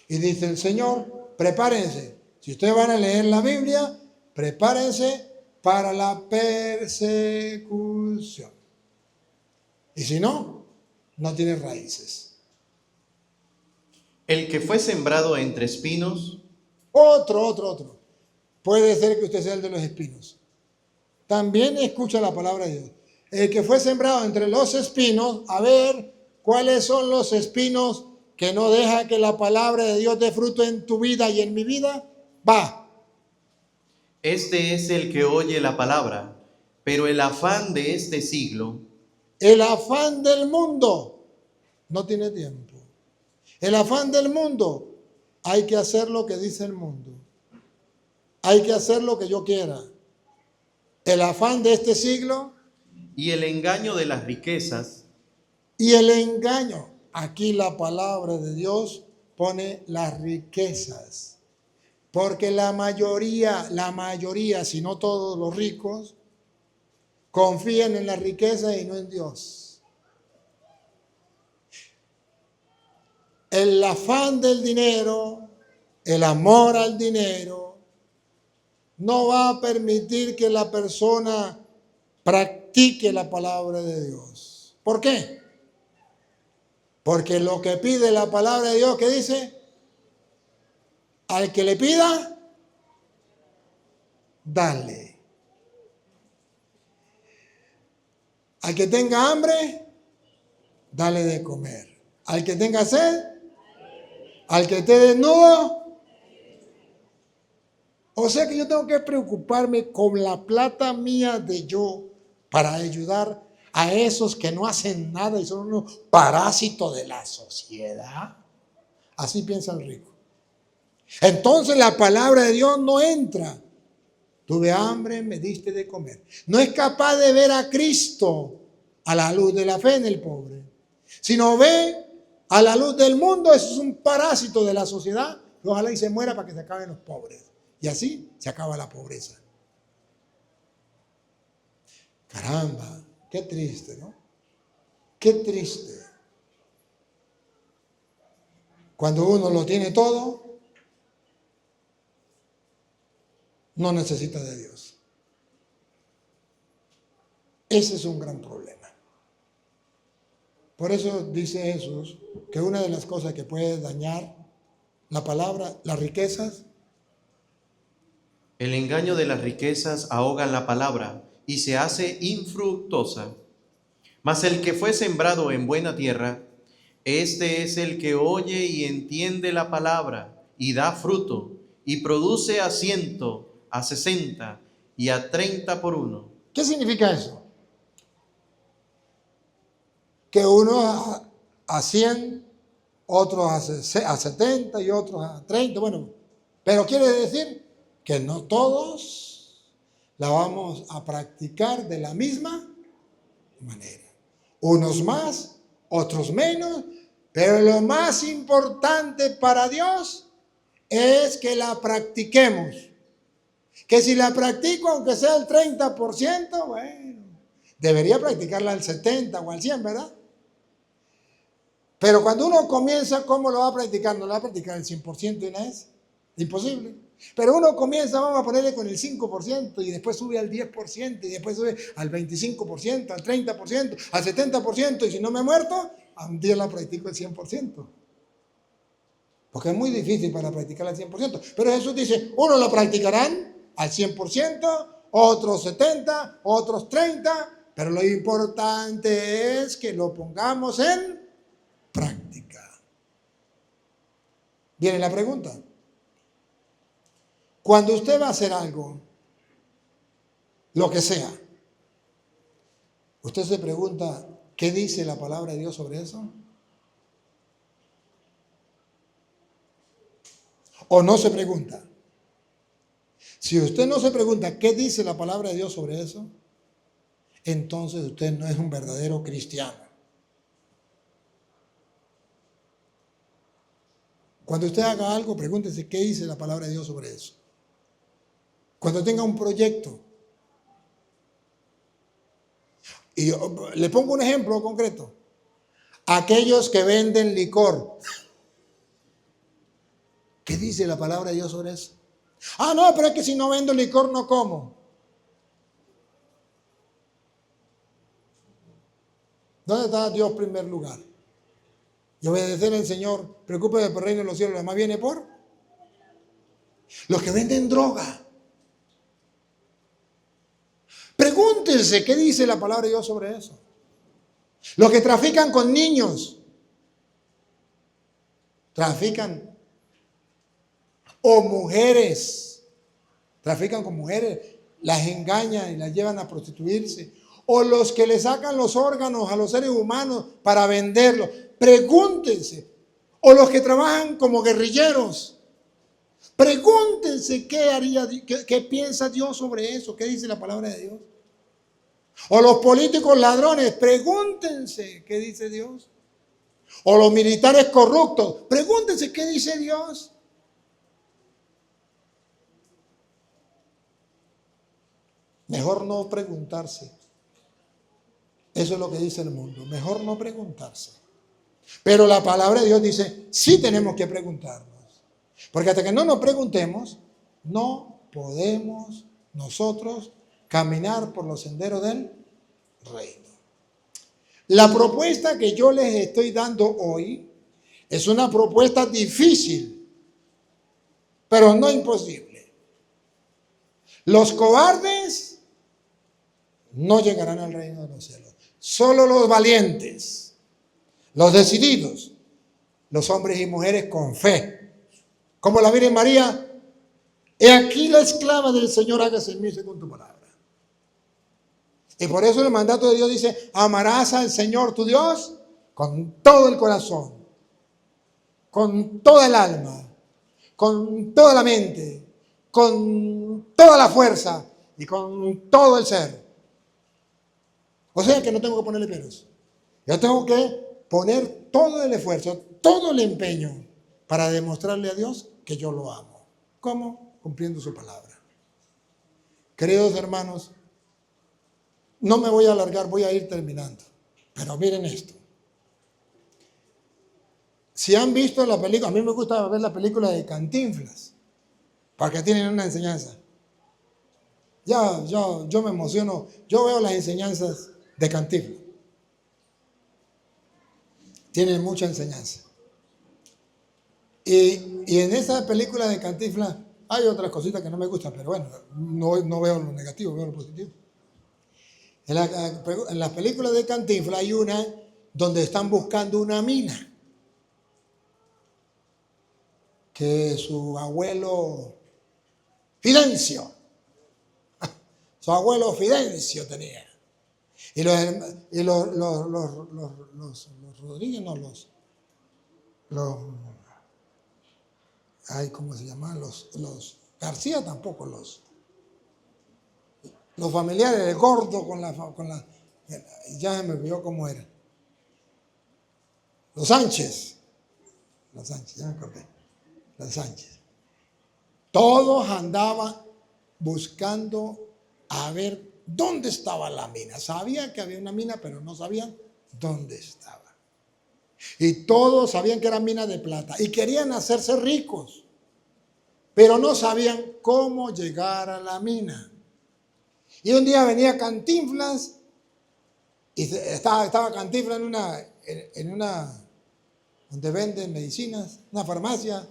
Y dice el Señor, prepárense. Si ustedes van a leer la Biblia, prepárense para la persecución. Y si no, no tiene raíces. El que fue sembrado entre espinos. Otro. Puede ser que usted sea el de los espinos. También escucha la palabra de Dios. El que fue sembrado entre los espinos, a ver cuáles son los espinos que no deja que la palabra de Dios dé fruto en tu vida y en mi vida. Va. Este es el que oye la palabra, pero el afán de este siglo. El afán del mundo no tiene tiempo. El afán del mundo, hay que hacer lo que dice el mundo. Hay que hacer lo que yo quiera. El afán de este siglo. Y el engaño de las riquezas. Y el engaño. Aquí la palabra de Dios pone las riquezas. Porque la mayoría, si no todos los ricos, confían en la riqueza y no en Dios. El afán del dinero, el amor al dinero, no va a permitir que la persona practique la palabra de Dios. ¿Por qué? Porque lo que pide la palabra de Dios, ¿qué dice? Al que le pida, dale. Al que tenga hambre, dale de comer. Al que tenga sed, al que esté desnudo. O sea que yo tengo que preocuparme con la plata mía de yo para ayudar a esos que no hacen nada y son unos parásitos de la sociedad. Así piensa el rico. Entonces la palabra de Dios no entra. Tuve hambre, me diste de comer. No es capaz de ver a Cristo a la luz de la fe en el pobre. Sino ve a la luz del mundo, eso es un parásito de la sociedad. Ojalá y se muera para que se acaben los pobres. Y así se acaba la pobreza. Caramba, qué triste, ¿no? Qué triste. Cuando uno lo tiene todo, no necesita de Dios. Ese es un gran problema. Por eso dice Jesús que una de las cosas que puede dañar la palabra, las riquezas. El engaño de las riquezas ahoga la palabra y se hace infructuosa. Mas el que fue sembrado en buena tierra, este es el que oye y entiende la palabra y da fruto y produce a 100, a 60 y a 30 por uno. ¿Qué significa eso? Que uno a 100, otros a 70 y otros a 30. Bueno, pero quiere decir que no todos la vamos a practicar de la misma manera. Unos más, otros menos, pero lo más importante para Dios es que la practiquemos. Que si la practico, aunque sea el 30%, bueno, debería practicarla al 70 o al 100, ¿verdad? Pero cuando uno comienza, ¿cómo lo va a practicar? No lo va a practicar el 100% de una vez. Imposible. Pero uno comienza, vamos a ponerle con el 5% y después sube al 10% y después sube al 25%, al 30%, al 70% y si no me he muerto, a un día la practico el 100%. Porque es muy difícil para practicar al 100%. Pero Jesús dice, unos lo practicarán al 100%, otros 70%, otros 30%, pero lo importante es que lo pongamos en práctica. Viene la pregunta. Cuando usted va a hacer algo, lo que sea, usted se pregunta, ¿qué dice la palabra de Dios sobre eso? ¿O no se pregunta? Si usted no se pregunta, ¿qué dice la palabra de Dios sobre eso? Entonces usted no es un verdadero cristiano. Cuando usted haga algo, pregúntese, ¿qué dice la palabra de Dios sobre eso? Cuando tenga un proyecto, y le pongo un ejemplo concreto, aquellos que venden licor, ¿qué dice la palabra de Dios sobre eso? Ah, no, pero es que si no vendo licor no como. ¿Dónde está Dios en primer lugar? Y obedecer al Señor, preocúpese por el reino de los cielos, lo demás viene por los que venden droga. Pregúntense qué dice la palabra de Dios sobre eso. Los que trafican con niños, trafican, o mujeres, trafican con mujeres, las engañan y las llevan a prostituirse, o los que le sacan los órganos a los seres humanos para venderlos. Pregúntense, o los que trabajan como guerrilleros. Pregúntense qué piensa Dios sobre eso, qué dice la palabra de Dios. O los políticos ladrones, pregúntense qué dice Dios. O los militares corruptos, pregúntense qué dice Dios. Mejor no preguntarse. Eso es lo que dice el mundo. Mejor no preguntarse. Pero la palabra de Dios dice, sí tenemos que preguntarnos. Porque hasta que no nos preguntemos, no podemos nosotros caminar por los senderos del reino. La propuesta que yo les estoy dando hoy es una propuesta difícil, pero no imposible. Los cobardes no llegarán al reino de los cielos. Solo los valientes, los decididos, los hombres y mujeres con fe, como la Virgen María. He aquí la esclava del Señor, hágase en mí según tu palabra. Y por eso el mandato de Dios dice: amarás al Señor tu Dios con todo el corazón, con toda el alma, con toda la mente, con toda la fuerza y con todo el ser. O sea que no tengo que ponerle peros. Yo tengo que poner todo el esfuerzo, todo el empeño para demostrarle a Dios que yo lo amo. ¿Cómo? Cumpliendo su palabra. Queridos hermanos, no me voy a alargar, voy a ir terminando. Pero miren esto. Si han visto la película, a mí me gusta ver la película de Cantinflas, porque tienen una enseñanza. Yo me emociono, yo veo las enseñanzas de Cantinflas. Tienen mucha enseñanza. Y en esa película de Cantinflas hay otras cositas que no me gustan, pero bueno, no veo lo negativo, veo lo positivo. En las películas de Cantinflas hay una donde están buscando una mina que su abuelo Fidencio tenía. Y los Rodríguez, no, ¿cómo se llaman? Los García tampoco, los familiares de Gordo con la, ya me olvidó cómo era. Los Sánchez, ya me acordé. Los Sánchez. Todos andaban buscando a ver dónde estaba la mina. Sabían que había una mina, pero no sabían dónde estaba. Y todos sabían que era mina de plata y querían hacerse ricos, pero no sabían cómo llegar a la mina. Y un día venía Cantinflas y estaba Cantinflas en una donde venden medicinas, una farmacia,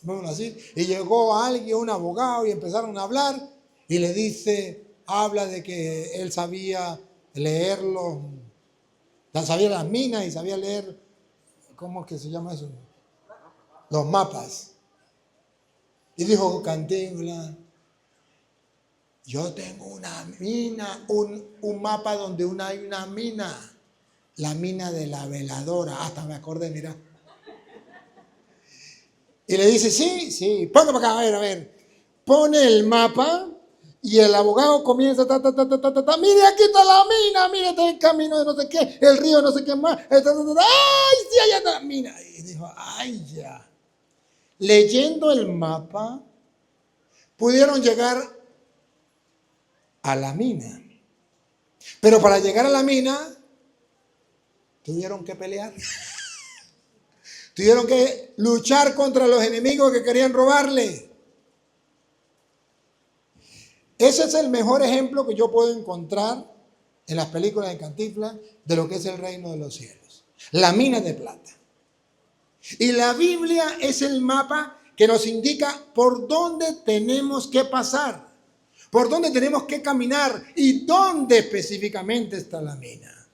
vamos a decir, y llegó alguien, un abogado, y empezaron a hablar y le dice, habla de que él sabía leerlo, sabía las minas y sabía leer, ¿cómo es que se llama eso? Los mapas. Y dijo Cantinflas, yo tengo una mina, un mapa donde hay una mina, la mina de la veladora. Hasta me acordé, mira. Y le dice, sí, ponga para acá, a ver. Pone el mapa y el abogado comienza, mire, aquí está la mina, mire, está el camino de no sé qué, el río no sé qué más, ¡ay, sí, allá está la mina! Y dijo, ¡ay, ya! Leyendo el mapa, pudieron llegar a la mina. Pero para llegar a la mina, tuvieron que pelear. Tuvieron que luchar contra los enemigos que querían robarle. Ese es el mejor ejemplo que yo puedo encontrar en las películas de Cantinflas de lo que es el reino de los cielos. La mina de plata. Y la Biblia es el mapa que nos indica por dónde tenemos que pasar, por dónde tenemos que caminar y dónde específicamente está la mina.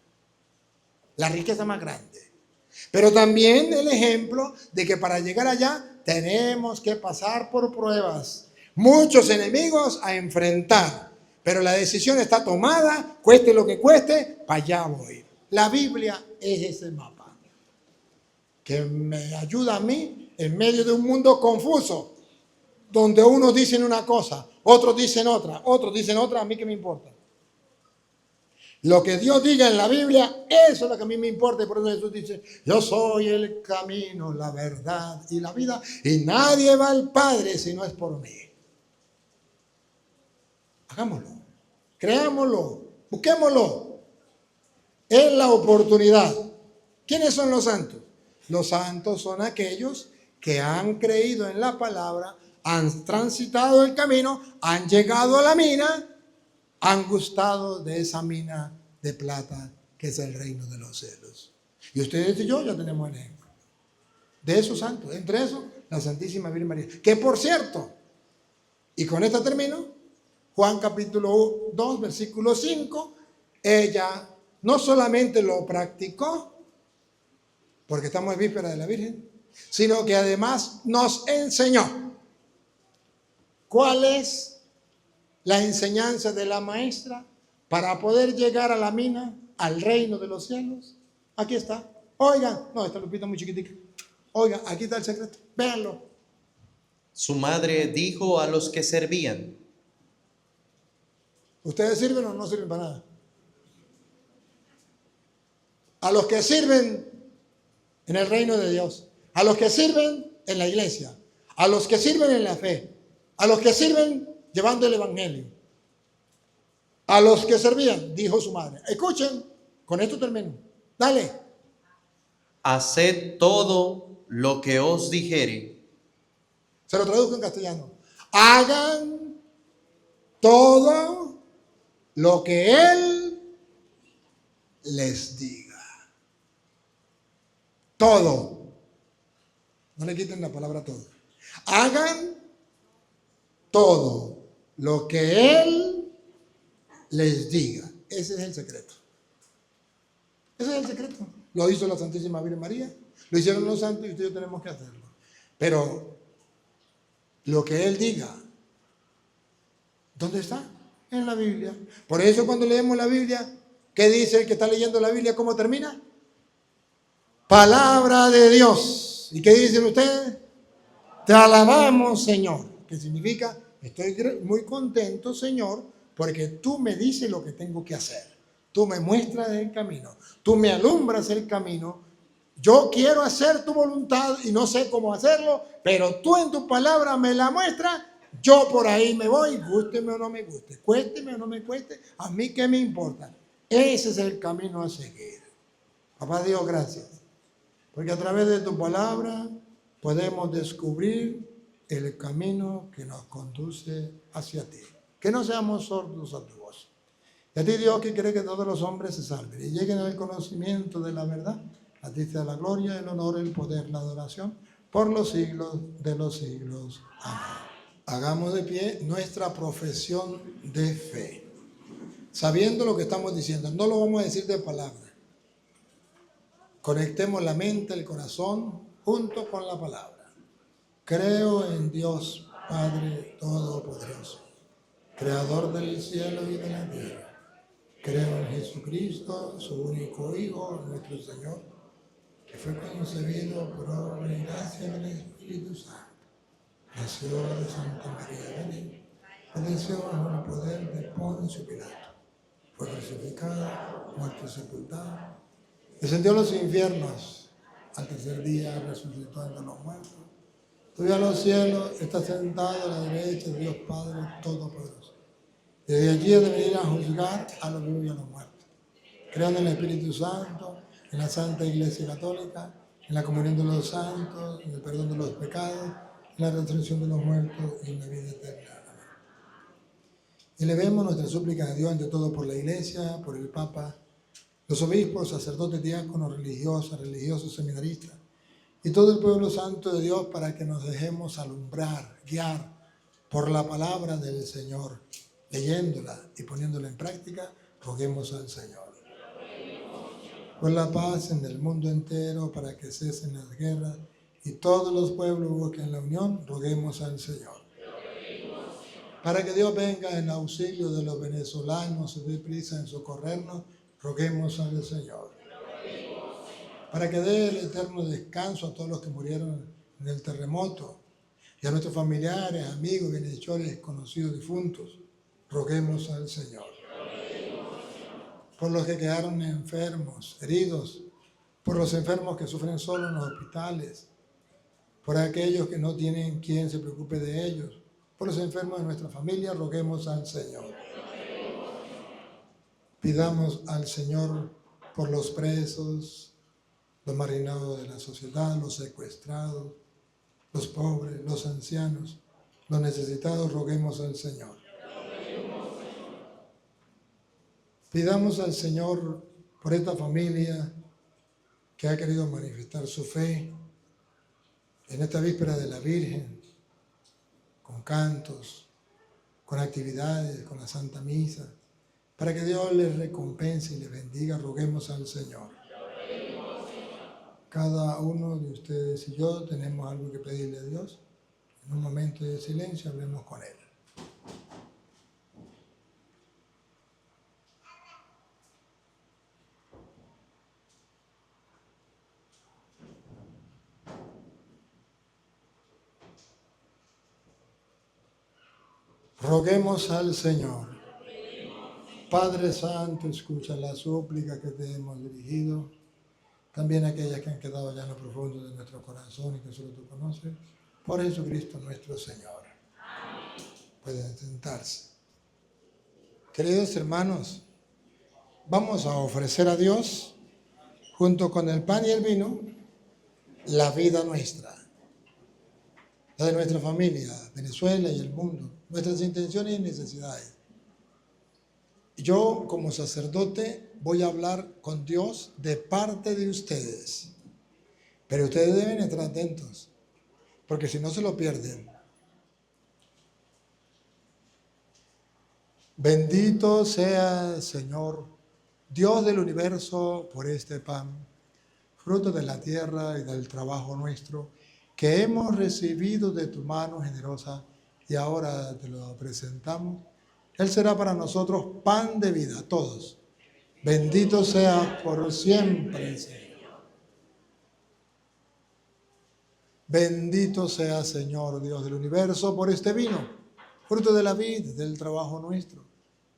La riqueza más grande. Pero también el ejemplo de que para llegar allá tenemos que pasar por pruebas. Muchos enemigos a enfrentar. Pero la decisión está tomada, cueste lo que cueste, para allá voy. La Biblia es ese mapa que me ayuda a mí en medio de un mundo confuso, donde unos dicen una cosa, otros dicen otra, a mí qué me importa. Lo que Dios diga en la Biblia, eso es lo que a mí me importa. Y por eso Jesús dice, yo soy el camino, la verdad y la vida, y nadie va al Padre si no es por mí. Hagámoslo, creámoslo, busquémoslo. Es la oportunidad. ¿Quiénes son los santos? Los santos son aquellos que han creído en la palabra, han transitado el camino, han llegado a la mina, han gustado de esa mina de plata que es el reino de los cielos. Y ustedes y yo ya tenemos el ejemplo de esos santos. Entre esos, la Santísima Virgen María. Que por cierto, y con esto termino, Juan capítulo 2, versículo 5, ella no solamente lo practicó, porque estamos en víspera de la Virgen, sino que además nos enseñó. ¿Cuál es la enseñanza de la maestra para poder llegar a la mina, al reino de los cielos? Aquí está. Oigan, no, esta lupita es muy chiquitica. Oigan, aquí está el secreto. Véanlo. Su madre dijo a los que servían: ¿Ustedes sirven o no sirven para nada? A los que sirven en el reino de Dios, a los que sirven en la iglesia, a los que sirven en la fe, a los que sirven llevando el evangelio, a los que servían, dijo su madre. Escuchen, con esto termino. Dale. Haced todo lo que os dijere. Se lo traduzco en castellano. Hagan todo lo que Él les diga. Todo. No le quiten la palabra todo. Hagan todo lo que Él les diga. Ese es el secreto. Ese es el secreto. Lo hizo la Santísima Virgen María, lo hicieron los santos y ustedes tenemos que hacerlo. Pero lo que Él diga, ¿dónde está? En la Biblia. Por eso cuando leemos la Biblia, ¿qué dice el que está leyendo la Biblia? ¿Cómo termina? Palabra de Dios. ¿Y qué dicen ustedes? Te alabamos, Señor. ¿Qué significa? Estoy muy contento, Señor, porque tú me dices lo que tengo que hacer. Tú me muestras el camino. Tú me alumbras el camino. Yo quiero hacer tu voluntad y no sé cómo hacerlo, pero tú en tu palabra me la muestras. Yo por ahí me voy, gústeme o no me guste, cuésteme o no me cueste, a mí qué me importa. Ese es el camino a seguir. Papá Dios, gracias. Porque a través de tu palabra podemos descubrir el camino que nos conduce hacia ti. Que no seamos sordos a tu voz. Y a ti, Dios, que quiere que todos los hombres se salven y lleguen al conocimiento de la verdad. A ti sea la gloria, el honor, el poder, la adoración, por los siglos de los siglos. Amén. Hagamos de pie nuestra profesión de fe, sabiendo lo que estamos diciendo. No lo vamos a decir de palabra. Conectemos la mente, el corazón, junto con la palabra. Creo en Dios, Padre Todopoderoso, Creador del cielo y de la tierra. Creo en Jesucristo, su único Hijo, nuestro Señor, que fue concebido por obra y gracia del Espíritu Santo. Nació de Santa María de Belén, padeció bajo el poder de Poncio Pilato, fue crucificado, muerto y sepultado, descendió a los infiernos, al tercer día resucitó entre los muertos, subió a los cielos, está sentado a la derecha de Dios Padre Todopoderoso. Desde allí ha de venir a juzgar a los vivos y a los muertos. Creo en el Espíritu Santo, en la Santa Iglesia Católica, en la comunión de los santos, en el perdón de los pecados, en la resurrección de los muertos y en la vida eterna. Amén. Elevemos nuestra súplica a Dios ante todo por la Iglesia, por el Papa, los obispos, sacerdotes, diáconos, religiosas, religiosos, seminaristas y todo el pueblo santo de Dios, para que nos dejemos alumbrar, guiar por la palabra del Señor. Leyéndola y poniéndola en práctica, roguemos al Señor. Por la paz en el mundo entero, para que cesen las guerras y todos los pueblos busquen la unión, roguemos al Señor. Para que Dios venga en auxilio de los venezolanos y dé prisa en socorrernos, roguemos al Señor. Para que dé el eterno descanso a todos los que murieron en el terremoto y a nuestros familiares, amigos, bienhechores, conocidos, difuntos, roguemos al Señor. Por los que quedaron enfermos, heridos, por los enfermos que sufren solo en los hospitales, por aquellos que no tienen quien se preocupe de ellos, por los enfermos de nuestra familia, roguemos al Señor. Pidamos al Señor por los presos, los marginados de la sociedad, los secuestrados, los pobres, los ancianos, los necesitados, roguemos al Señor. Pidamos al Señor por esta familia que ha querido manifestar su fe en esta víspera de la Virgen, con cantos, con actividades, con la Santa Misa, Para que Dios les recompense y les bendiga, roguemos al Señor. Cada uno de ustedes y yo tenemos algo que pedirle a Dios. En un momento de silencio hablemos con Él. Roguemos al Señor. Padre Santo, escucha la súplica que te hemos dirigido, también aquellas que han quedado ya en lo profundo de nuestro corazón y que solo tú conoces, por Jesucristo nuestro Señor. Amén. Pueden sentarse. Queridos hermanos, vamos a ofrecer a Dios, junto con el pan y el vino, la vida nuestra, la de nuestra familia, Venezuela y el mundo, nuestras intenciones y necesidades. Yo, como sacerdote, voy a hablar con Dios de parte de ustedes. Pero ustedes deben estar atentos, porque si no se lo pierden. Bendito sea, Señor, Dios del universo, por este pan, fruto de la tierra y del trabajo nuestro, que hemos recibido de tu mano generosa y ahora te lo presentamos. Él será para nosotros pan de vida, todos. Bendito sea por siempre, Señor. Bendito sea, Señor, Dios del universo, por este vino, fruto de la vida, del trabajo nuestro,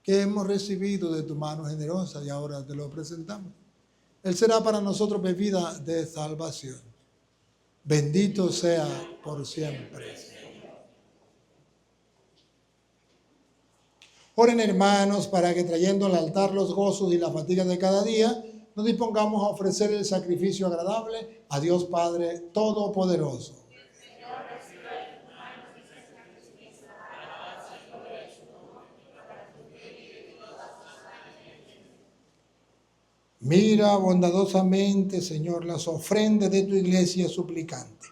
que hemos recibido de tu mano generosa y ahora te lo presentamos. Él será para nosotros bebida de salvación. Bendito sea por siempre, Señor. Oren, hermanos, para que trayendo al altar los gozos y las fatigas de cada día, nos dispongamos a ofrecer el sacrificio agradable a Dios Padre Todopoderoso. Mira bondadosamente, Señor, las ofrendas de tu iglesia suplicante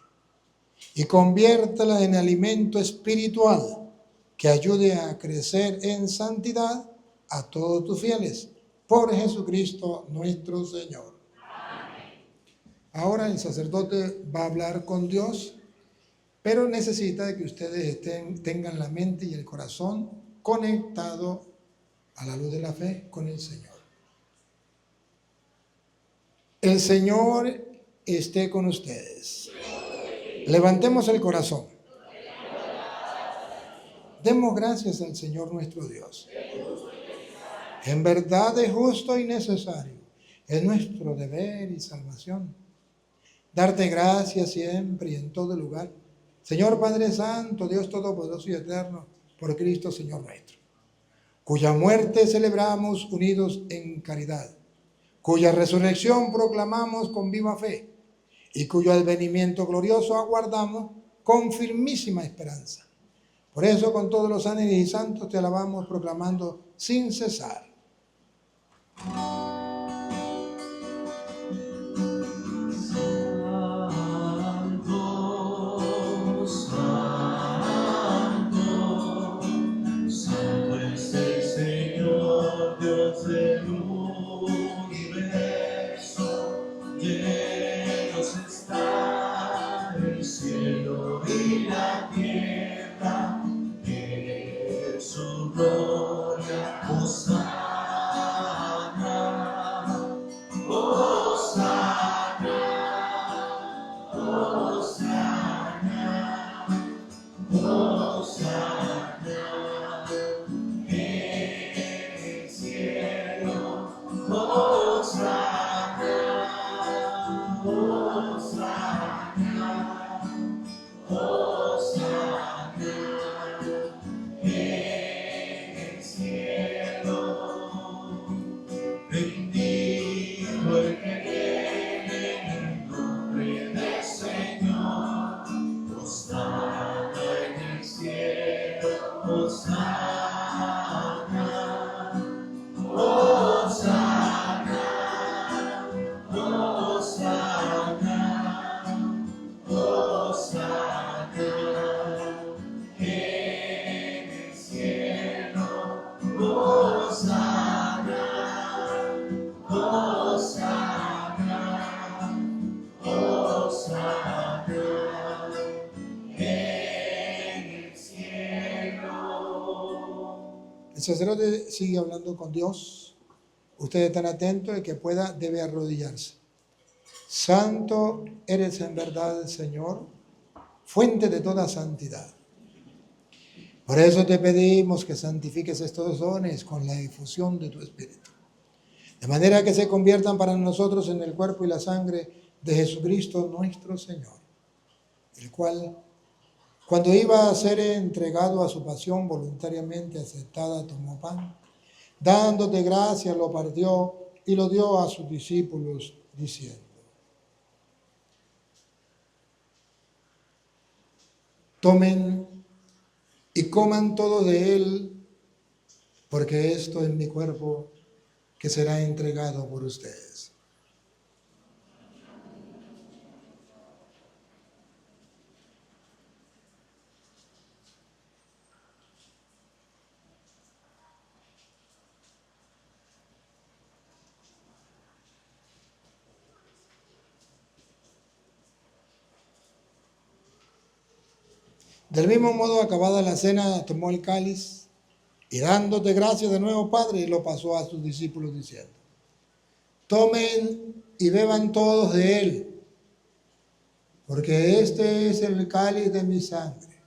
y conviértelas en alimento espiritual que ayude a crecer en santidad a todos tus fieles, por Jesucristo nuestro Señor. Amén. Ahora el sacerdote va a hablar con Dios, pero necesita que ustedes tengan la mente y el corazón conectado a la luz de la fe con el Señor. El Señor esté con ustedes. Levantemos el corazón. Demos gracias al Señor nuestro Dios. En verdad es justo y necesario. Es nuestro deber y salvación. Darte gracias siempre y en todo lugar. Señor Padre Santo, Dios Todopoderoso y Eterno, por Cristo Señor nuestro, cuya muerte celebramos unidos en caridad, cuya resurrección proclamamos con viva fe y cuyo advenimiento glorioso aguardamos con firmísima esperanza. Por eso, con todos los ángeles y santos te alabamos, proclamando sin cesar. Hosanna. sacerdote sigue hablando con Dios. Ustedes están atentos, el que pueda debe arrodillarse. Santo eres en verdad, Señor, fuente de toda santidad. Por eso te pedimos que santifiques estos dones con la difusión de tu Espíritu, de manera que se conviertan para nosotros en el cuerpo y la sangre de Jesucristo nuestro Señor, el cual, cuando iba a ser entregado a su pasión voluntariamente aceptada, tomó pan, dándote gracias, lo partió y lo dio a sus discípulos, diciendo: tomen y coman todos de él, porque esto es mi cuerpo que será entregado por ustedes. Del mismo modo, acabada la cena, tomó el cáliz y dándote gracias de nuevo, Padre, lo pasó a sus discípulos diciendo: tomen y beban todos de él, porque este es el cáliz de mi sangre,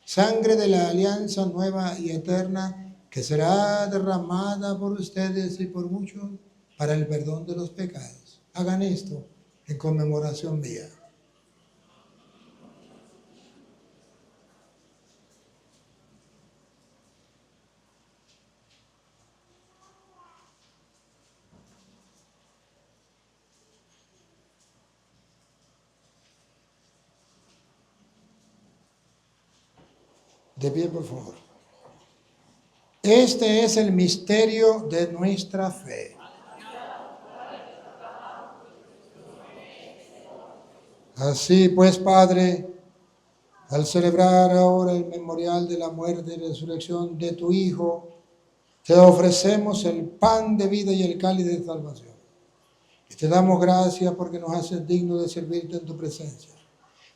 sangre de la alianza nueva y eterna, que será derramada por ustedes y por muchos para el perdón de los pecados. Hagan esto en conmemoración mía. De pie, por favor. Este es el misterio de nuestra fe. Así pues, Padre, al celebrar ahora el memorial de la muerte y resurrección de tu Hijo, te ofrecemos el pan de vida y el cáliz de salvación. Y te damos gracias porque nos haces dignos de servirte en tu presencia.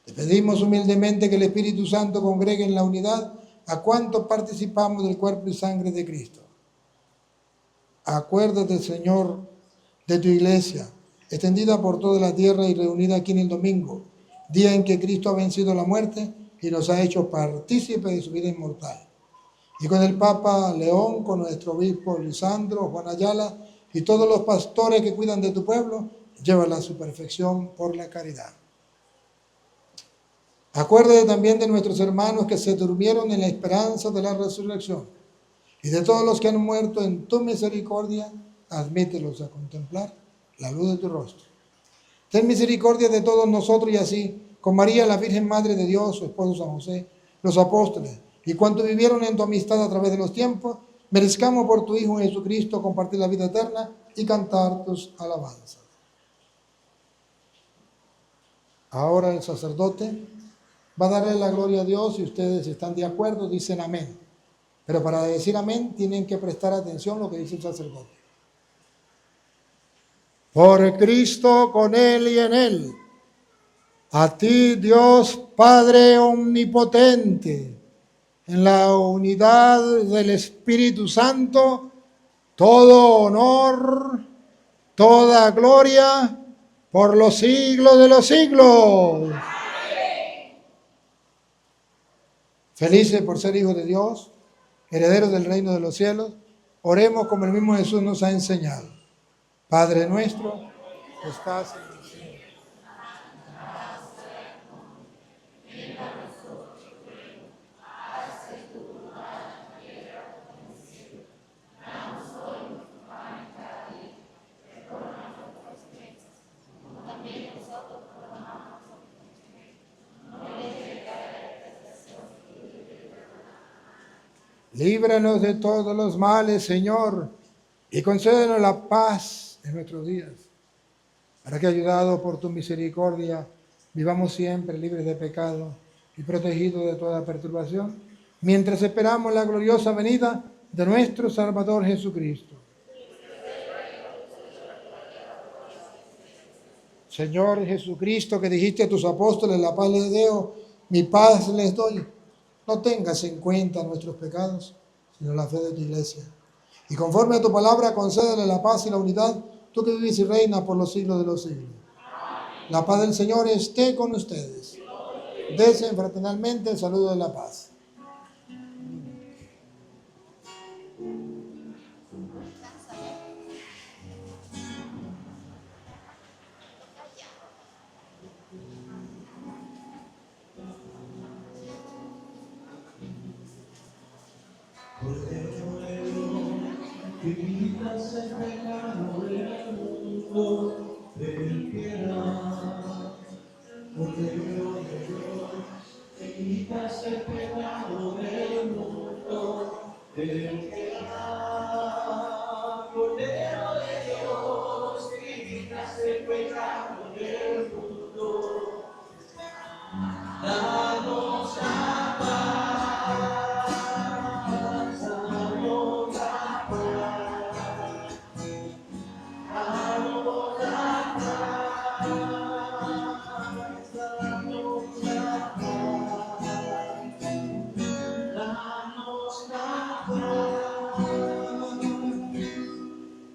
Te pedimos humildemente que el Espíritu Santo congregue en la unidad a cuantos participamos del cuerpo y sangre de Cristo. Acuérdate, Señor, de tu iglesia, extendida por toda la tierra y reunida aquí en el domingo, día en que Cristo ha vencido la muerte y nos ha hecho partícipes de su vida inmortal. Y con el Papa León, con nuestro obispo Lisandro, Juan Ayala y todos los pastores que cuidan de tu pueblo, llévala a su perfección por la caridad. Acuérdate también de nuestros hermanos que se durmieron en la esperanza de la resurrección y de todos los que han muerto en tu misericordia, admítelos a contemplar la luz de tu rostro. Ten misericordia de todos nosotros y así, con María, la Virgen Madre de Dios, su esposo San José, los apóstoles y cuantos vivieron en tu amistad a través de los tiempos, merezcamos por tu Hijo Jesucristo compartir la vida eterna y cantar tus alabanzas. Ahora el sacerdote va a darle la gloria a Dios y ustedes, si están de acuerdo, dicen amén. Pero para decir amén tienen que prestar atención a lo que dice el sacerdote. Por Cristo, con Él y en Él, a ti, Dios Padre omnipotente, en la unidad del Espíritu Santo, todo honor, toda gloria, por los siglos de los siglos. Felices por ser hijos de Dios, herederos del reino de los cielos, oremos como el mismo Jesús nos ha enseñado. Padre nuestro, que estás en el cielo. Líbranos de todos los males, Señor, y concédenos la paz en nuestros días, para que, ayudados por tu misericordia, vivamos siempre libres de pecado y protegidos de toda perturbación, mientras esperamos la gloriosa venida de nuestro Salvador Jesucristo. Señor Jesucristo, que dijiste a tus apóstoles: la paz les dejo, mi paz les doy. No tengas en cuenta nuestros pecados, sino la fe de tu iglesia. Y conforme a tu palabra, concédele la paz y la unidad, tú que vives y reinas por los siglos de los siglos. La paz del Señor esté con ustedes. Desen fraternalmente el saludo de la paz.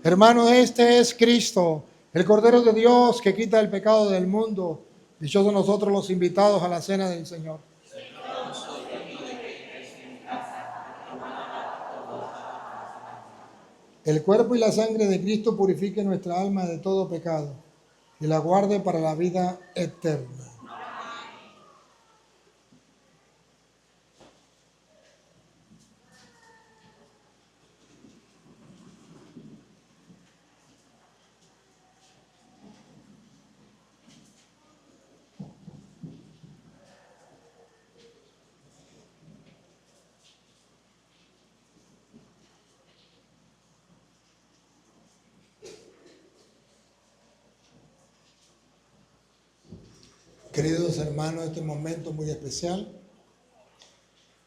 Hermanos, este es Cristo, el Cordero de Dios que quita el pecado del mundo. Dichosos nosotros los invitados a la cena del Señor. El cuerpo y la sangre de Cristo purifiquen nuestra alma de todo pecado y la guarde para la vida eterna. Queridos hermanos, este momento muy especial,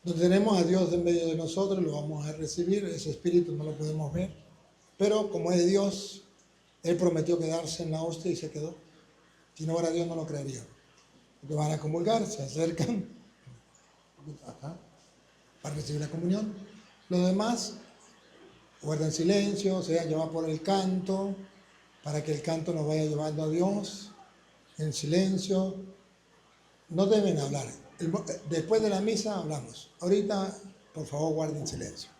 donde tenemos a Dios en medio de nosotros, lo vamos a recibir, ese espíritu no lo podemos ver, pero como es Dios, Él prometió quedarse en la hostia y se quedó. Si no fuera Dios no lo creerían, porque van a comulgar, se acercan acá para recibir la comunión. Los demás guardan silencio, se dejan llevar por el canto, para que el canto nos vaya llevando a Dios en silencio. No deben hablar. Después de la misa hablamos. Ahorita, por favor, guarden silencio.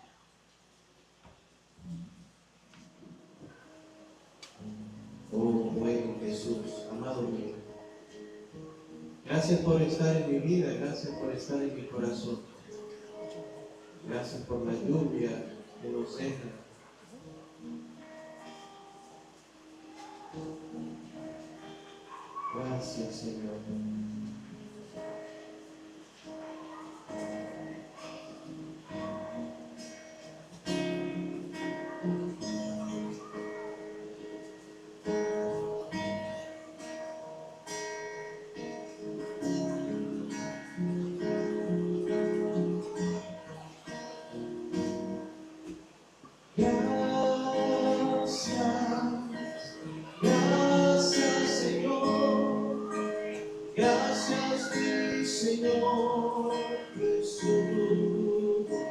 Oh, buen Jesús, amado mío. Gracias por estar en mi vida, gracias por estar en mi corazón. Gracias por la lluvia que nos deja. Gracias, Señor.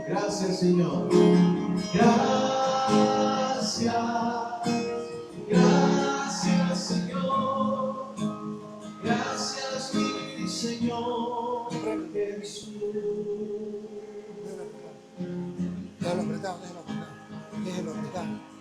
Gracias, Señor. Gracias. Gracias, Señor. Gracias, mi Señor Jesús. Déjalo apretado, déjalo apretado.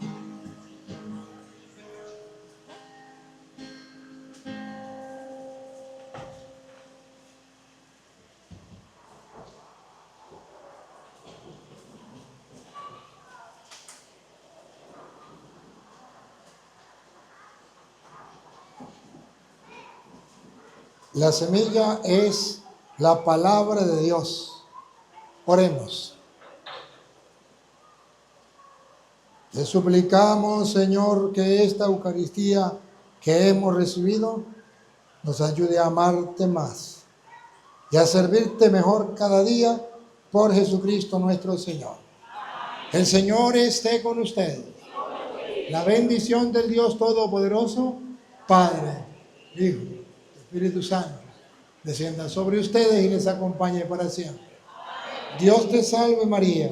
La semilla es la palabra de Dios. Oremos. Te suplicamos, Señor, que esta Eucaristía que hemos recibido nos ayude a amarte más y a servirte mejor cada día por Jesucristo nuestro Señor. El Señor esté con ustedes. La bendición del Dios Todopoderoso, Padre, Hijo, Espíritu Santo, descienda sobre ustedes y les acompañe para siempre. Dios te salve María,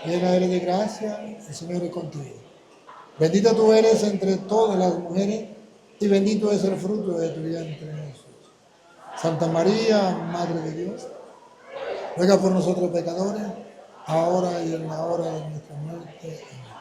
llena eres de gracia, el Señor es contigo. Bendita tú eres entre todas las mujeres y bendito es el fruto de tu vientre, Jesús. Santa María, Madre de Dios, ruega por nosotros pecadores, ahora y en la hora de nuestra muerte. Amén.